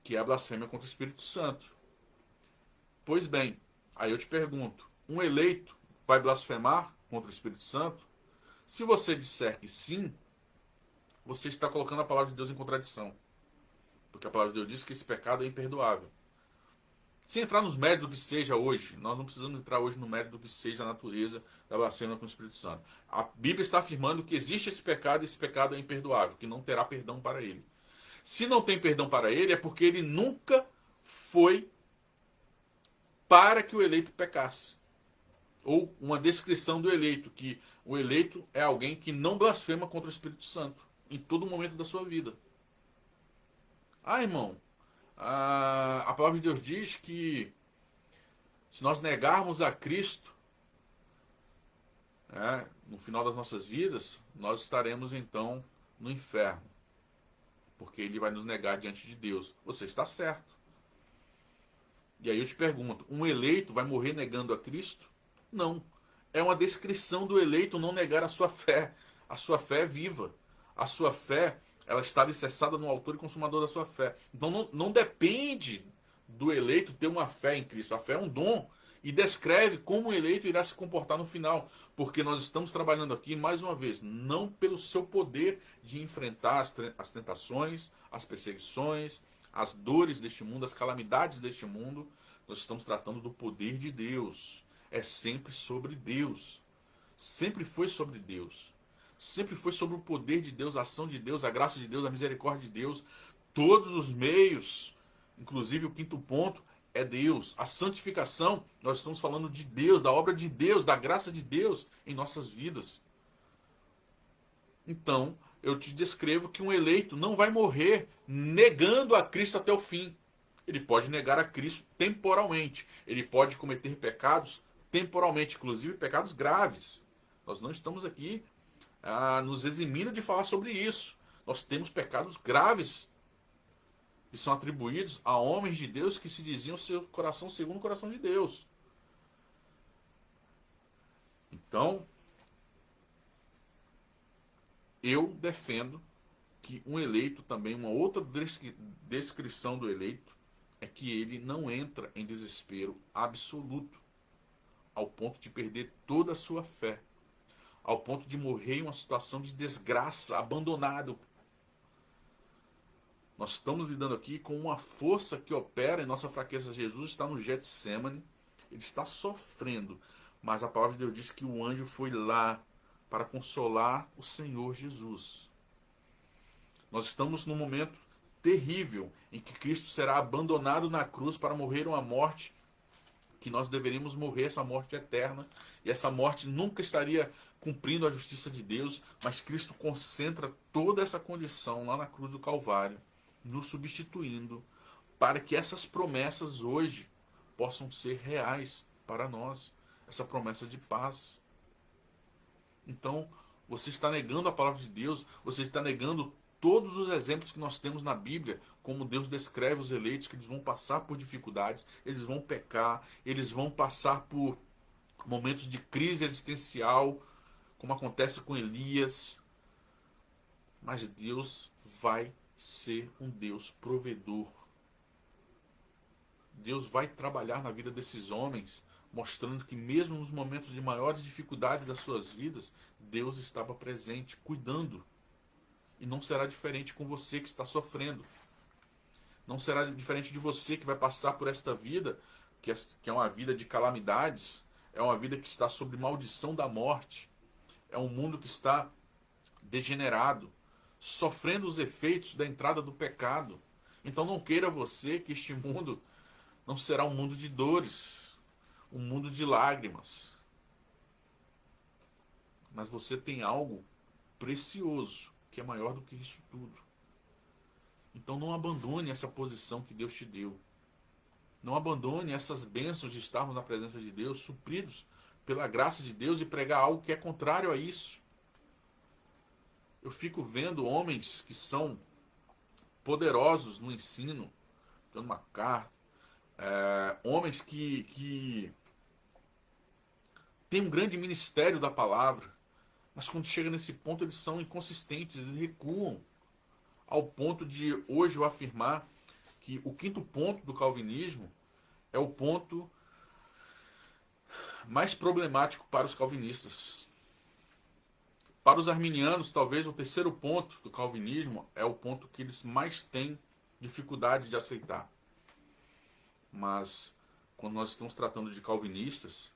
que é a blasfêmia contra o Espírito Santo. Pois bem, aí eu te pergunto, um eleito vai blasfemar contra o Espírito Santo? Se você disser que sim, você está colocando a palavra de Deus em contradição. Porque a palavra de Deus diz que esse pecado é imperdoável. Se entrar nos méritos do que seja hoje, nós não precisamos entrar hoje no mérito do que seja a natureza da blasfêmia com o Espírito Santo. A Bíblia está afirmando que existe esse pecado e esse pecado é imperdoável, que não terá perdão para ele. Se não tem perdão para ele, é porque ele nunca foi para que o eleito pecasse. Ou uma descrição do eleito, que o eleito é alguém que não blasfema contra o Espírito Santo em todo momento da sua vida. Ah, irmão, a palavra de Deus diz que se nós negarmos a Cristo, no final das nossas vidas, nós estaremos então no inferno. Porque ele vai nos negar diante de Deus. Você está certo. E aí eu te pergunto, um eleito vai morrer negando a Cristo? Não. É uma descrição do eleito não negar a sua fé. A sua fé é viva. A sua fé, ela está alicerçada no autor e consumador da sua fé. Então não depende do eleito ter uma fé em Cristo. A fé é um dom. E descreve como o eleito irá se comportar no final. Porque nós estamos trabalhando aqui, mais uma vez, não pelo seu poder de enfrentar as tentações, as perseguições, as dores deste mundo, as calamidades deste mundo. Nós estamos tratando do poder de Deus. É sempre sobre Deus. Sempre foi sobre Deus. Sempre foi sobre o poder de Deus, a ação de Deus, a graça de Deus, a misericórdia de Deus. Todos os meios, inclusive o quinto ponto, é Deus. A santificação, nós estamos falando de Deus, da obra de Deus, da graça de Deus em nossas vidas. Então, eu te descrevo que um eleito não vai morrer negando a Cristo até o fim. Ele pode negar a Cristo temporalmente. Ele pode cometer pecados temporalmente, inclusive pecados graves. Nós não estamos aqui nos eximindo de falar sobre isso. Nós temos pecados graves que são atribuídos a homens de Deus que se diziam seu coração segundo o coração de Deus. Então, eu defendo que um eleito também, uma outra descrição do eleito, é que ele não entra em desespero absoluto. ao ponto de perder toda a sua fé, ao ponto de morrer em uma situação de desgraça, abandonado. Nós estamos lidando aqui com uma força que opera em nossa fraqueza. Jesus está no Getsemane, ele está sofrendo, mas a palavra de Deus diz que o anjo foi lá para consolar o Senhor Jesus. Nós estamos num momento terrível em que Cristo será abandonado na cruz para morrer uma morte que nós deveríamos morrer, essa morte eterna, e essa morte nunca estaria cumprindo a justiça de Deus, mas Cristo concentra toda essa condição lá na cruz do Calvário, nos substituindo, para que essas promessas hoje possam ser reais para nós, essa promessa de paz. Então, você está negando a palavra de Deus, você está negando todos os exemplos que nós temos na Bíblia, como Deus descreve os eleitos, que eles vão passar por dificuldades, eles vão pecar, eles vão passar por momentos de crise existencial, como acontece com Elias. Mas Deus vai ser um Deus provedor. Deus vai trabalhar na vida desses homens, mostrando que mesmo nos momentos de maiores dificuldades das suas vidas, Deus estava presente, cuidando. E não será diferente com você que está sofrendo. Não será diferente de você que vai passar por esta vida, que é uma vida de calamidades, é uma vida que está sob maldição da morte, é um mundo que está degenerado, sofrendo os efeitos da entrada do pecado. Então não queira você que este mundo não será um mundo de dores, um mundo de lágrimas. Mas você tem algo precioso, que é maior do que isso tudo. Então não abandone essa posição que Deus te deu. Não abandone essas bênçãos de estarmos na presença de Deus, supridos pela graça de Deus, e pregar algo que é contrário a isso. Eu fico vendo homens que são poderosos no ensino, John MacArthur, homens que têm um grande ministério da palavra, mas quando chega nesse ponto eles são inconsistentes, eles recuam, ao ponto de hoje eu afirmar que o quinto ponto do calvinismo é o ponto mais problemático para os calvinistas. Para os arminianos, talvez o terceiro ponto do calvinismo é o ponto que eles mais têm dificuldade de aceitar. Mas quando nós estamos tratando de calvinistas,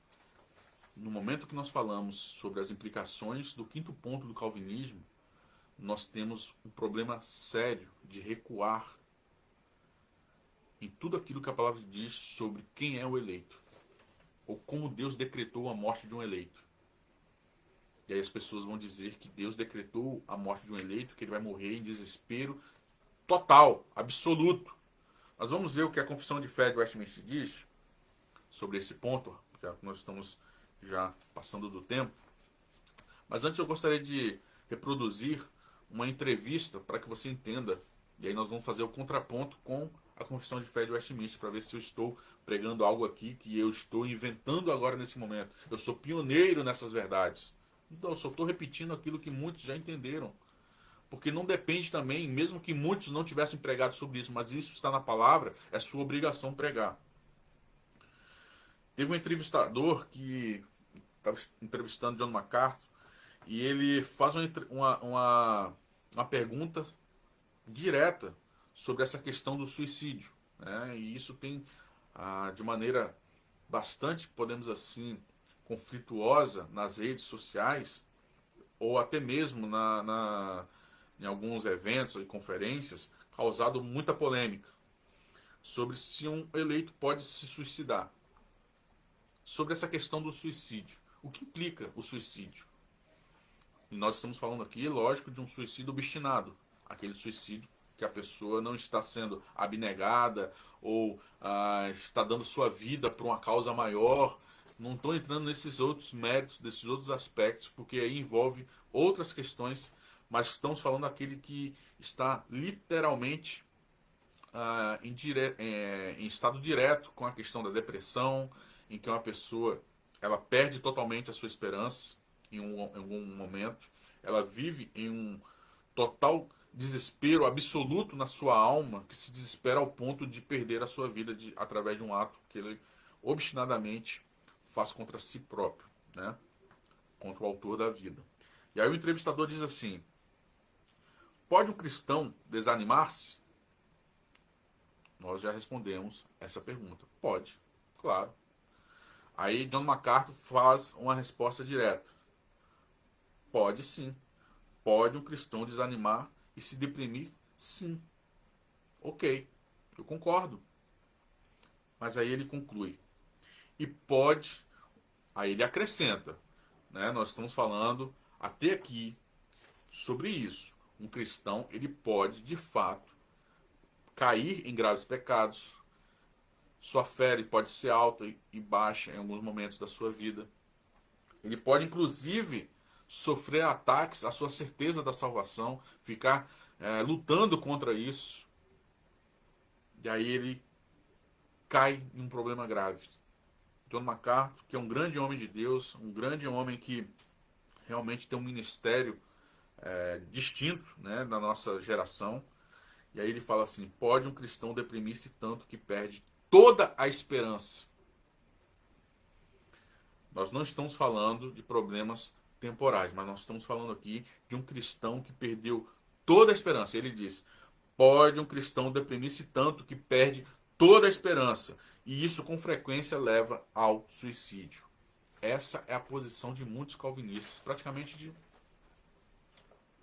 no momento que nós falamos sobre as implicações do quinto ponto do calvinismo, nós temos um problema sério de recuar em tudo aquilo que a palavra diz sobre quem é o eleito, ou como Deus decretou a morte de um eleito. E aí as pessoas vão dizer que Deus decretou a morte de um eleito, que ele vai morrer em desespero total, absoluto. Nós vamos ver o que a Confissão de Fé de Westminster diz sobre esse ponto, já que nós estamos já passando do tempo. Mas antes eu gostaria de reproduzir uma entrevista para que você entenda, e aí nós vamos fazer o contraponto com a Confissão de Fé de Westminster, para ver se eu estou pregando algo aqui que eu estou inventando agora nesse momento. Eu sou pioneiro nessas verdades. Então eu só estou repetindo aquilo que muitos já entenderam. Porque não depende também, mesmo que muitos não tivessem pregado sobre isso, mas isso está na palavra, é sua obrigação pregar. Teve um entrevistador que estava entrevistando John MacArthur, e ele faz uma pergunta direta sobre essa questão do suicídio, né? E isso tem, de maneira bastante, podemos assim, conflituosa nas redes sociais, ou até mesmo em alguns eventos e conferências, causado muita polêmica sobre se um eleito pode se suicidar. Sobre essa questão do suicídio. O que implica o suicídio? E nós estamos falando aqui, lógico, de um suicídio obstinado. Aquele suicídio que a pessoa não está sendo abnegada ou está dando sua vida por uma causa maior. Não estou entrando nesses outros méritos, desses outros aspectos, porque aí envolve outras questões, mas estamos falando daquele que está literalmente em estado direto com a questão da depressão, em que uma pessoa ela perde totalmente a sua esperança em algum momento, ela vive em um total desespero absoluto na sua alma, que se desespera ao ponto de perder a sua vida através de um ato que ele obstinadamente faz contra si próprio, né? Contra o autor da vida. E aí o entrevistador diz assim: pode um cristão desanimar-se? Nós já respondemos essa pergunta. Pode, claro. Aí John MacArthur faz uma resposta direta. Pode sim. Pode um cristão desanimar e se deprimir? Sim. Ok, eu concordo. Mas aí ele conclui. E pode, aí ele acrescenta, né? Nós estamos falando até aqui sobre isso. Um cristão, ele pode, de fato, cair em graves pecados. Sua fé ele pode ser alta e baixa em alguns momentos da sua vida. Ele pode, inclusive, sofrer ataques à sua certeza da salvação, ficar lutando contra isso. E aí ele cai em um problema grave. John MacArthur, que é um grande homem de Deus, um grande homem que realmente tem um ministério distinto, né, na nossa geração. E aí ele fala assim: pode um cristão deprimir-se tanto que perde toda a esperança. Nós não estamos falando de problemas temporais, mas nós estamos falando aqui de um cristão que perdeu toda a esperança. Ele diz: pode um cristão deprimir-se tanto que perde toda a esperança. E isso com frequência leva ao suicídio. Essa é a posição de muitos calvinistas, praticamente de,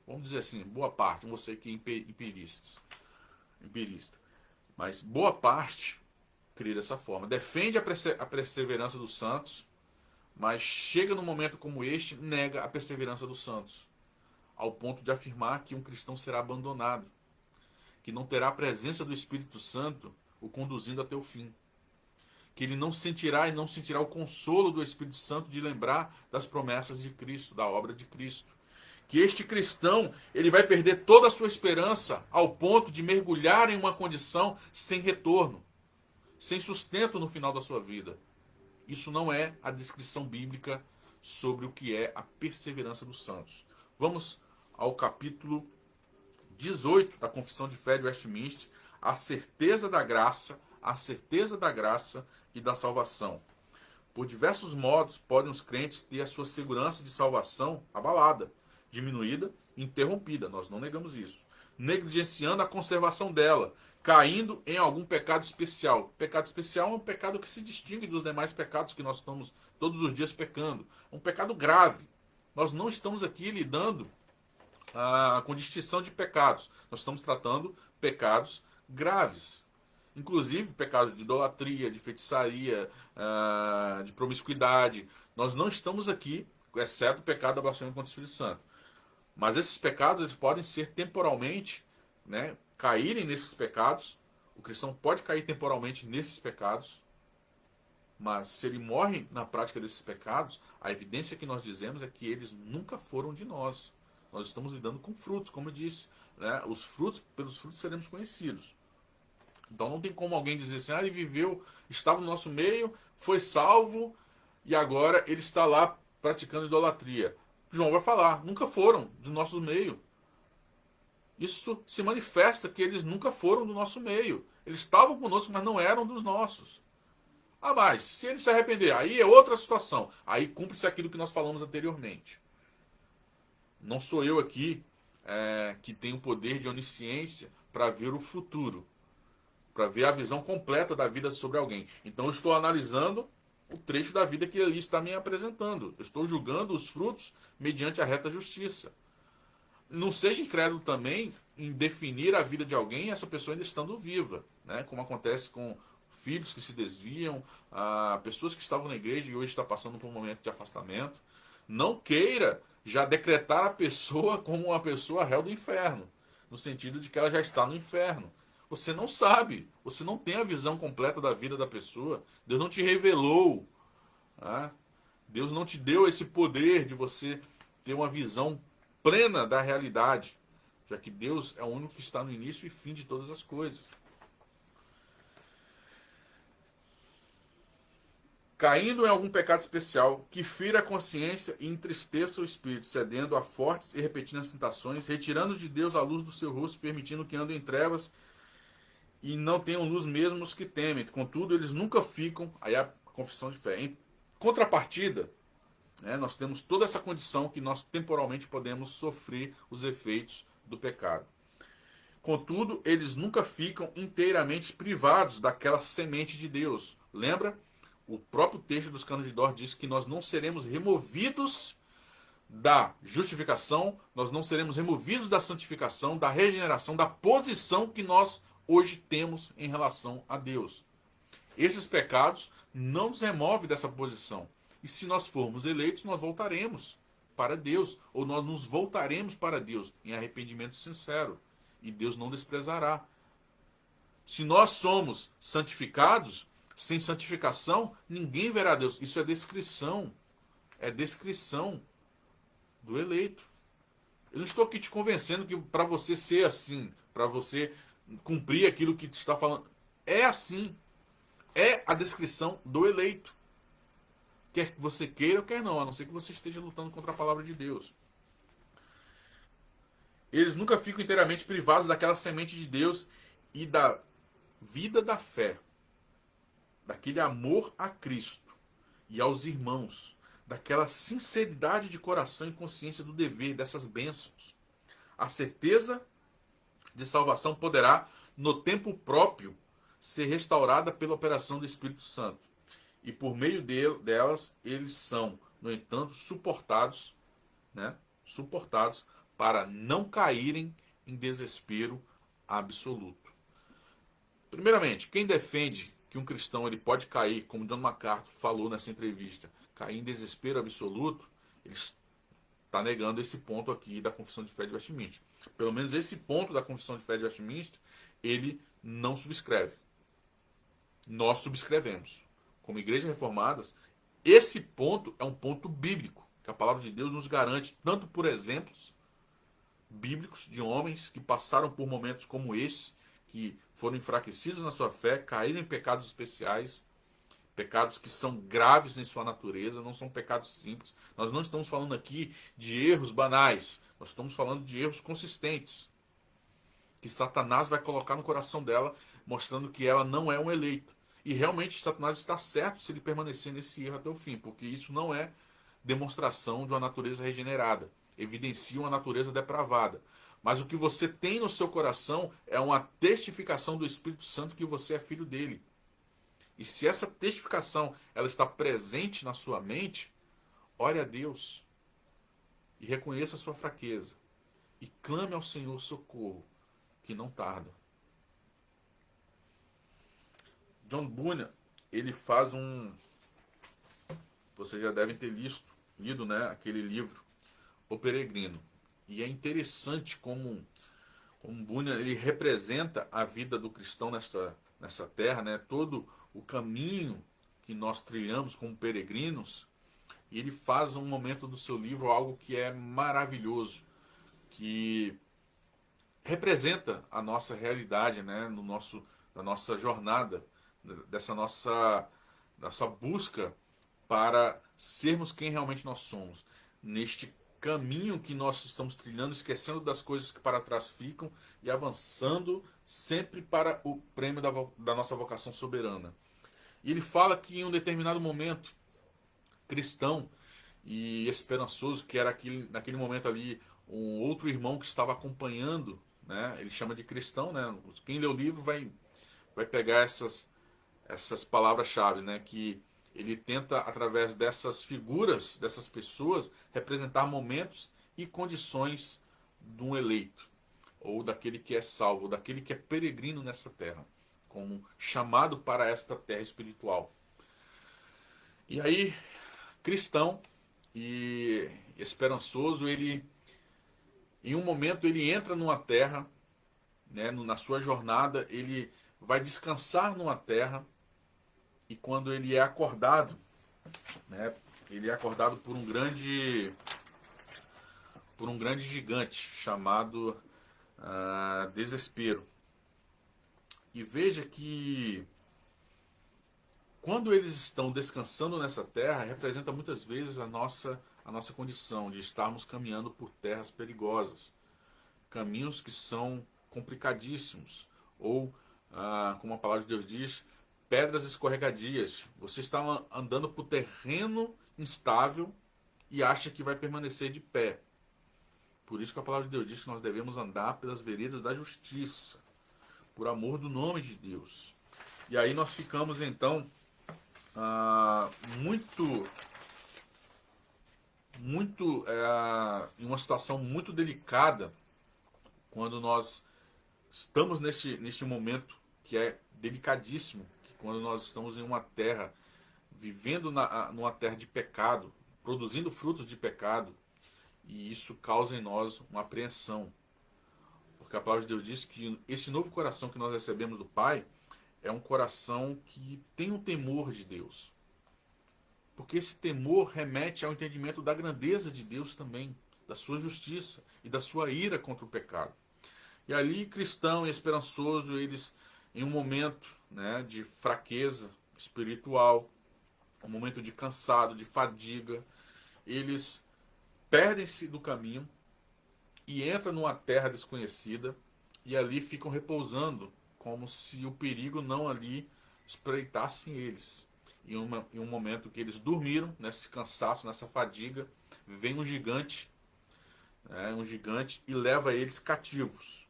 vamos dizer assim, boa parte, você que é empirista. Mas boa parte cria dessa forma. Defende a perseverança dos santos, mas chega num momento como este, nega a perseverança dos santos, ao ponto de afirmar que um cristão será abandonado, que não terá a presença do Espírito Santo o conduzindo até o fim, que ele não sentirá o consolo do Espírito Santo de lembrar das promessas de Cristo, da obra de Cristo. Que este cristão ele vai perder toda a sua esperança ao ponto de mergulhar em uma condição sem retorno, sem sustento no final da sua vida. Isso não é a descrição bíblica sobre o que é a perseverança dos santos. Vamos ao capítulo 18 da Confissão de Fé de Westminster, a certeza da graça e da salvação. Por diversos modos, podem os crentes ter a sua segurança de salvação abalada, diminuída, interrompida. Nós não negamos isso. Negligenciando a conservação dela, caindo em algum pecado especial. Pecado especial é um pecado que se distingue dos demais pecados que nós estamos todos os dias pecando. É um pecado grave. Nós não estamos aqui lidando com distinção de pecados. Nós estamos tratando pecados graves. Inclusive pecados de idolatria, de feitiçaria, de promiscuidade. Nós não estamos aqui, exceto o pecado da blasfêmia contra o Espírito Santo. Mas esses pecados eles podem ser temporalmente, né, caírem nesses pecados. O cristão pode cair temporalmente nesses pecados. Mas se ele morre na prática desses pecados, a evidência que nós dizemos é que eles nunca foram de nós. Nós estamos lidando com frutos, como eu disse, né? Os frutos, pelos frutos seremos conhecidos. Então não tem como alguém dizer assim: ele viveu, estava no nosso meio, foi salvo e agora ele está lá praticando idolatria. João vai falar: nunca foram do nosso meio. Isso se manifesta que eles nunca foram do nosso meio. Eles estavam conosco, mas não eram dos nossos. Mas se ele se arrepender, aí é outra situação. Aí cumpre-se aquilo que nós falamos anteriormente. Não sou eu aqui que tenho o poder de onisciência para ver o futuro, para ver a visão completa da vida sobre alguém. Então eu estou analisando o trecho da vida que ali está me apresentando. Eu estou julgando os frutos mediante a reta justiça. Não seja incrédulo também em definir a vida de alguém, essa pessoa ainda estando viva, né? Como acontece com filhos que se desviam, pessoas que estavam na igreja e hoje estão passando por um momento de afastamento. Não queira já decretar a pessoa como uma pessoa réu do inferno, no sentido de que ela já está no inferno. Você não sabe, você não tem a visão completa da vida da pessoa. Deus não te revelou, né? Deus não te deu esse poder de você ter uma visão plena da realidade, já que Deus é o único que está no início e fim de todas as coisas. Caindo em algum pecado especial, que fira a consciência e entristeça o espírito, cedendo a fortes e repetidas tentações, retirando de Deus a luz do seu rosto, permitindo que andem em trevas e não tenham luz mesmo os que temem. Contudo, eles nunca ficam, aí a confissão de fé, Contrapartida, né, nós temos toda essa condição que nós temporalmente podemos sofrer os efeitos do pecado. Contudo, eles nunca ficam inteiramente privados daquela semente de Deus. Lembra? O próprio texto dos Canos de Dor diz que nós não seremos removidos da justificação, nós não seremos removidos da santificação, da regeneração, da posição que nós hoje temos em relação a Deus. Esses pecados não nos removem dessa posição. E se nós formos eleitos, nós voltaremos para Deus, ou nós nos voltaremos para Deus em arrependimento sincero. E Deus não desprezará. Se nós somos santificados, sem santificação, ninguém verá Deus. Isso é descrição. É descrição do eleito. Eu não estou aqui te convencendo que para você ser assim, para você cumprir aquilo que te está falando. É assim. É a descrição do eleito. Quer que você queira ou quer não, a não ser que você esteja lutando contra a palavra de Deus. Eles nunca ficam inteiramente privados daquela semente de Deus e da vida da fé, daquele amor a Cristo e aos irmãos, daquela sinceridade de coração e consciência do dever, dessas bênçãos. A certeza de salvação poderá, no tempo próprio, ser restaurada pela operação do Espírito Santo. E por meio delas, eles são, no entanto, suportados, né? Suportados para não caírem em desespero absoluto. Primeiramente, quem defende que um cristão ele pode cair, como John MacArthur falou nessa entrevista, cair em desespero absoluto, ele está negando esse ponto aqui da Confissão de Fé de Westminster. Pelo menos esse ponto da Confissão de Fé de Westminster, ele não subscreve. Nós subscrevemos. Como igrejas reformadas, esse ponto é um ponto bíblico, que a palavra de Deus nos garante, tanto por exemplos bíblicos de homens que passaram por momentos como esse, que foram enfraquecidos na sua fé, caíram em pecados especiais, pecados que são graves em sua natureza, não são pecados simples. Nós não estamos falando aqui de erros banais, nós estamos falando de erros consistentes, que Satanás vai colocar no coração dela, mostrando que ela não é um eleito. E realmente Satanás está certo se ele permanecer nesse erro até o fim, porque isso não é demonstração de uma natureza regenerada, evidencia uma natureza depravada. Mas o que você tem no seu coração é uma testificação do Espírito Santo que você é filho dele. E se essa testificação ela está presente na sua mente, ore a Deus e reconheça a sua fraqueza e clame ao Senhor socorro, que não tarda. John Bunyan, ele faz vocês já devem ter lido, né, aquele livro, O Peregrino. E é interessante como Bunyan ele representa a vida do cristão nessa terra, né, todo o caminho que nós trilhamos como peregrinos. E ele faz um momento do seu livro algo que é maravilhoso, que representa a nossa realidade, né, da nossa jornada, dessa nossa busca para sermos quem realmente nós somos, neste caminho que nós estamos trilhando, esquecendo das coisas que para trás ficam e avançando sempre para o prêmio da nossa vocação soberana. E ele fala que em um determinado momento, cristão e esperançoso, que era naquele momento ali, um outro irmão que estava acompanhando, né? Ele chama de cristão, né? Quem lê o livro vai pegar essas palavras-chave, né? Que ele tenta, através dessas figuras, dessas pessoas, representar momentos e condições de um eleito, ou daquele que é salvo, ou daquele que é peregrino nessa terra, como chamado para esta terra espiritual. E aí, cristão e esperançoso, ele, em um momento, ele entra numa terra, né, na sua jornada, ele vai descansar numa terra. E quando ele é acordado, né, ele é acordado por um grande gigante chamado desespero. E veja que quando eles estão descansando nessa terra, representa muitas vezes a nossa condição de estarmos caminhando por terras perigosas, caminhos que são complicadíssimos, ou como a palavra de Deus diz, pedras escorregadias. Você está andando por terreno instável e acha que vai permanecer de pé. Por isso que a palavra de Deus diz que nós devemos andar pelas veredas da justiça, por amor do nome de Deus. E aí nós ficamos então muito em uma situação muito delicada quando nós estamos neste momento que é delicadíssimo, que quando nós estamos em uma terra, vivendo numa terra de pecado, produzindo frutos de pecado, e isso causa em nós uma apreensão. Porque a palavra de Deus diz que esse novo coração que nós recebemos do Pai é um coração que tem um temor de Deus. Porque esse temor remete ao entendimento da grandeza de Deus também, da sua justiça e da sua ira contra o pecado. E ali, cristão e esperançoso, eles, em um momento, né, de fraqueza espiritual, um momento de cansado, de fadiga, eles perdem-se do caminho e entram numa terra desconhecida e ali ficam repousando, como se o perigo não ali espreitasse eles. Em um momento que eles dormiram, nesse cansaço, nessa fadiga, vem um gigante e leva eles cativos.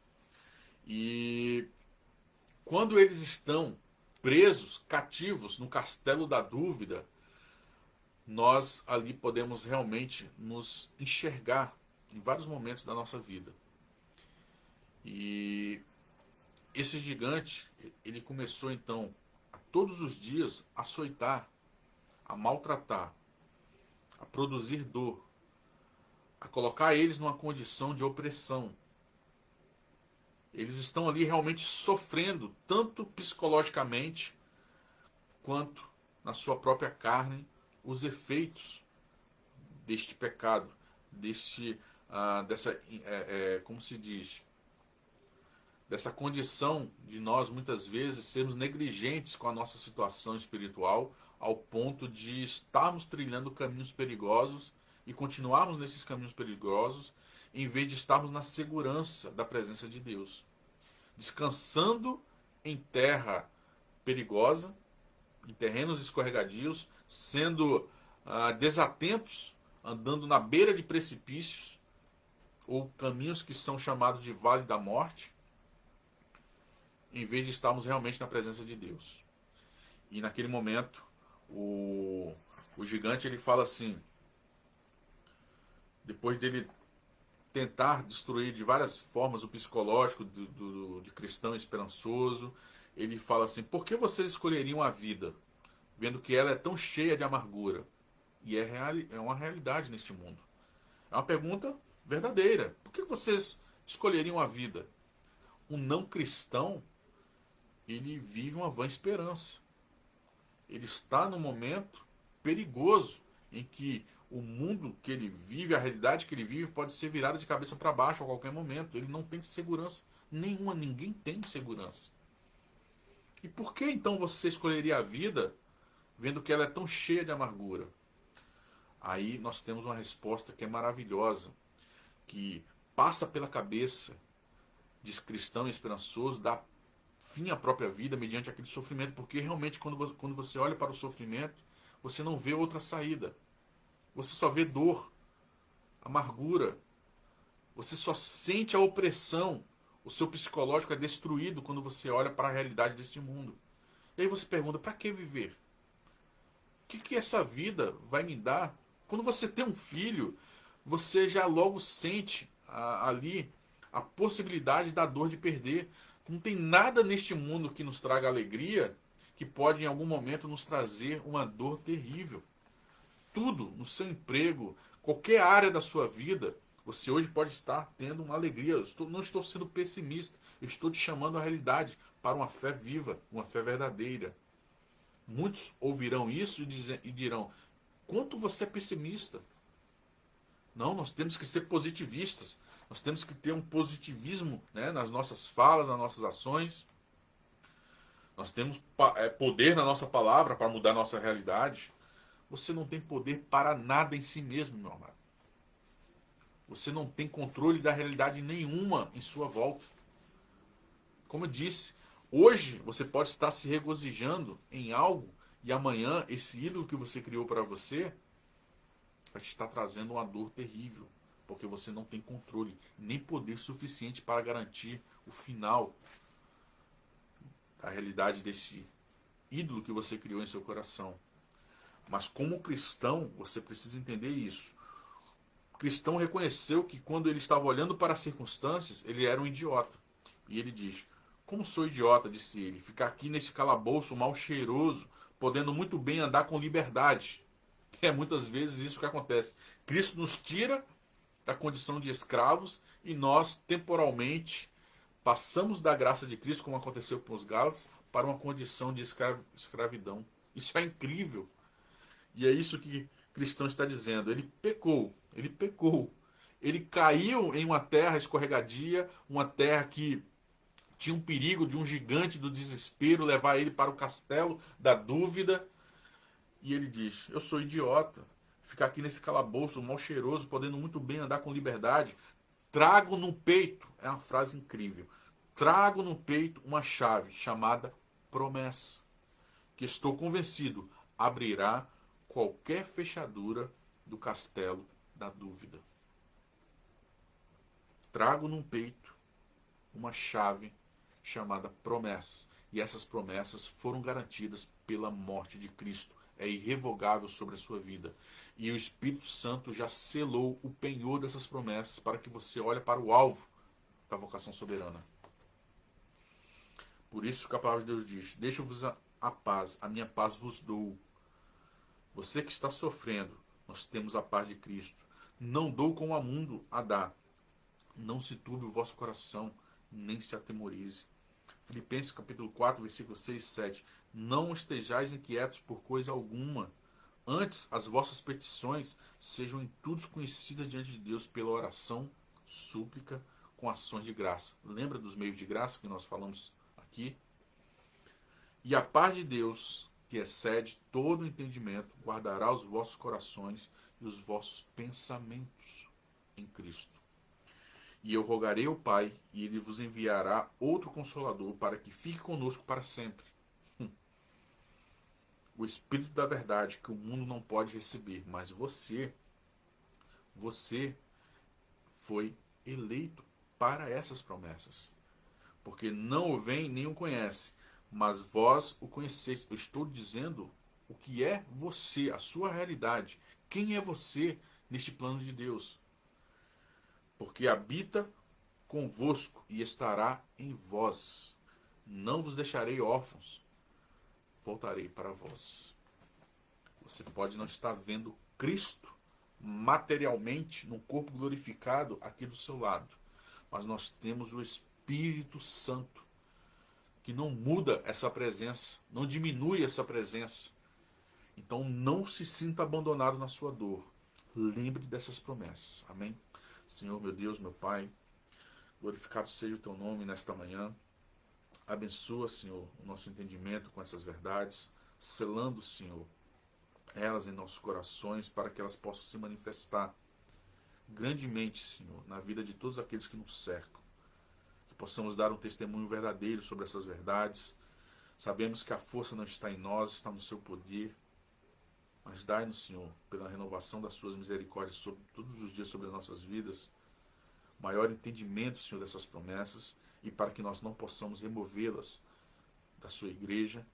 E quando eles estão presos, cativos, no castelo da dúvida, nós ali podemos realmente nos enxergar em vários momentos da nossa vida. E esse gigante, ele começou então a todos os dias a açoitar, a maltratar, a produzir dor, a colocar eles numa condição de opressão. Eles estão ali realmente sofrendo, tanto psicologicamente, quanto na sua própria carne, os efeitos deste pecado, como se diz, dessa condição de nós muitas vezes sermos negligentes com a nossa situação espiritual, ao ponto de estarmos trilhando caminhos perigosos e continuarmos nesses caminhos perigosos, em vez de estarmos na segurança da presença de Deus, descansando em terra perigosa, em terrenos escorregadios, sendo desatentos, andando na beira de precipícios ou caminhos que são chamados de vale da morte, em vez de estarmos realmente na presença de Deus. E naquele momento o gigante, ele fala assim, depois dele tentar destruir de várias formas o psicológico de cristão esperançoso, ele fala assim: por que vocês escolheriam a vida, vendo que ela é tão cheia de amargura? E é uma realidade neste mundo. É uma pergunta verdadeira. Por que vocês escolheriam a vida? Um não cristão, ele vive uma vã esperança. Ele está num momento perigoso em que o mundo que ele vive, a realidade que ele vive, pode ser virada de cabeça para baixo a qualquer momento. Ele não tem segurança nenhuma, ninguém tem segurança. E por que então você escolheria a vida vendo que ela é tão cheia de amargura? Aí nós temos uma resposta que é maravilhosa, que passa pela cabeça de cristão e esperançoso, dá fim à própria vida mediante aquele sofrimento, porque realmente quando você olha para o sofrimento, você não vê outra saída. Você só vê dor, amargura. Você só sente a opressão. O seu psicológico é destruído quando você olha para a realidade deste mundo. E aí você pergunta: para que viver? O que essa vida vai me dar? Quando você tem um filho, você já logo sente ali a possibilidade da dor de perder. Não tem nada neste mundo que nos traga alegria que pode em algum momento nos trazer uma dor terrível. Tudo, no seu emprego, qualquer área da sua vida, você hoje pode estar tendo uma alegria. Não estou sendo pessimista, eu estou te chamando à realidade para uma fé viva, uma fé verdadeira. Muitos ouvirão isso e dirão: quanto você é pessimista? Não, nós temos que ser positivistas. Nós temos que ter um positivismo, né, nas nossas falas, nas nossas ações. Nós temos poder na nossa palavra para mudar a nossa realidade. Você não tem poder para nada em si mesmo, meu amado. Você não tem controle da realidade nenhuma em sua volta. Como eu disse, Hoje você pode estar se regozijando em algo e amanhã esse ídolo que você criou para você vai te estar trazendo uma dor terrível, porque você não tem controle, nem poder suficiente para garantir o final da realidade desse ídolo que você criou em seu coração. Mas como cristão, você precisa entender isso. O cristão reconheceu que quando ele estava olhando para as circunstâncias, ele era um idiota. E ele diz: como sou idiota, disse ele, ficar aqui nesse calabouço mal cheiroso, podendo muito bem andar com liberdade. É muitas vezes isso que acontece. Cristo nos tira da condição de escravos e nós, temporalmente, passamos da graça de Cristo, como aconteceu com os Gálatas, para uma condição de escravidão. Isso é incrível. E é isso que o cristão está dizendo. Ele pecou, ele pecou. Ele caiu em uma terra escorregadia, uma terra que tinha um perigo de um gigante do desespero levar ele para o castelo da dúvida. E ele diz: eu sou idiota. Ficar aqui nesse calabouço mal cheiroso, podendo muito bem andar com liberdade. Trago no peito, é uma frase incrível. Trago no peito uma chave chamada promessa, que estou convencido abrirá qualquer fechadura do castelo da dúvida. Trago no peito uma chave chamada promessas. E essas promessas foram garantidas pela morte de Cristo. É irrevogável sobre a sua vida. E o Espírito Santo já selou o penhor dessas promessas para que você olhe para o alvo da vocação soberana. Por isso que a palavra de Deus diz: deixo-vos a paz, a minha paz vos dou. Você que está sofrendo, nós temos a paz de Cristo. Não dou como a mundo a dá. Não se turbe o vosso coração, nem se atemorize. Filipenses capítulo 4, versículo 6 e 7. Não estejais inquietos por coisa alguma. Antes, as vossas petições sejam em tudo conhecidas diante de Deus pela oração, súplica, com ações de graça. Lembra dos meios de graça que nós falamos aqui? E a paz de Deus, que excede todo o entendimento, guardará os vossos corações e os vossos pensamentos em Cristo. E eu rogarei ao Pai, e ele vos enviará outro Consolador, para que fique conosco para sempre. O Espírito da verdade, que o mundo não pode receber, mas você foi eleito para essas promessas. Porque não o vem nem o conhece, mas vós o conheceis. Eu estou dizendo o que é você, a sua realidade. Quem é você neste plano de Deus? Porque habita convosco e estará em vós. Não vos deixarei órfãos, voltarei para vós. Você pode não estar vendo Cristo materialmente no corpo glorificado aqui do seu lado, mas nós temos o Espírito Santo que não muda essa presença, não diminui essa presença. Então não se sinta abandonado na sua dor. Lembre dessas promessas. Amém? Senhor, meu Deus, meu Pai, glorificado seja o teu nome nesta manhã. Abençoa, Senhor, o nosso entendimento com essas verdades, selando, Senhor, elas em nossos corações para que elas possam se manifestar grandemente, Senhor, na vida de todos aqueles que nos cercam. Que possamos dar um testemunho verdadeiro sobre essas verdades. Sabemos que a força não está em nós, está no seu poder. Mas dai-nos, Senhor, pela renovação das suas misericórdias sobre todos os dias sobre as nossas vidas, maior entendimento, Senhor, dessas promessas, e para que nós não possamos removê-las da sua igreja,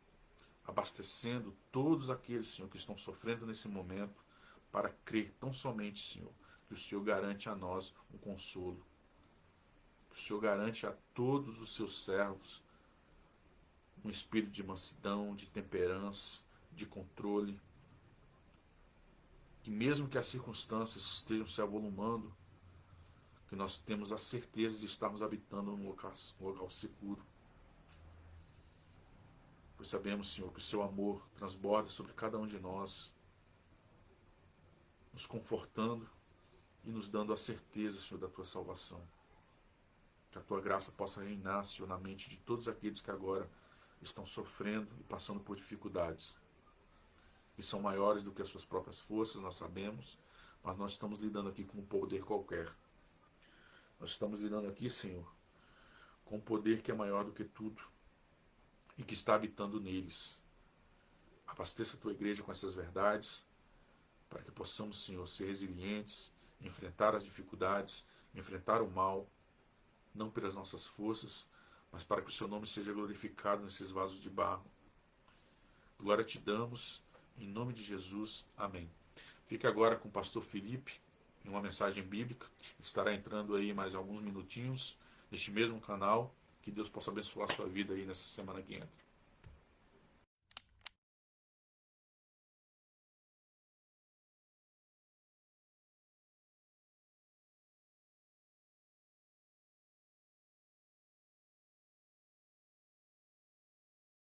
abastecendo todos aqueles, Senhor, que estão sofrendo nesse momento, para crer tão somente, Senhor, que o Senhor garante a nós um consolo, que o Senhor garante a todos os seus servos um espírito de mansidão, de temperança, de controle, que mesmo que as circunstâncias estejam se avolumando, que nós temos a certeza de estarmos habitando num local seguro. Pois sabemos, Senhor, que o seu amor transborda sobre cada um de nós, nos confortando e nos dando a certeza, Senhor, da tua salvação. Que a tua graça possa reinar, Senhor, na mente de todos aqueles que agora estão sofrendo e passando por dificuldades, que são maiores do que as suas próprias forças, nós sabemos, mas nós estamos lidando aqui com um poder qualquer. Nós estamos lidando aqui, Senhor, com um poder que é maior do que tudo. e que está habitando neles. Abasteça a tua igreja com essas verdades, para que possamos, Senhor, ser resilientes, enfrentar as dificuldades, enfrentar o mal, não pelas nossas forças, mas para que o seu nome seja glorificado nesses vasos de barro. Glória te damos, em nome de Jesus. Amém. Fique agora com o pastor Felipe, em uma mensagem bíblica. Estará entrando aí mais alguns minutinhos neste mesmo canal. Que Deus possa abençoar a sua vida aí nessa semana que entra.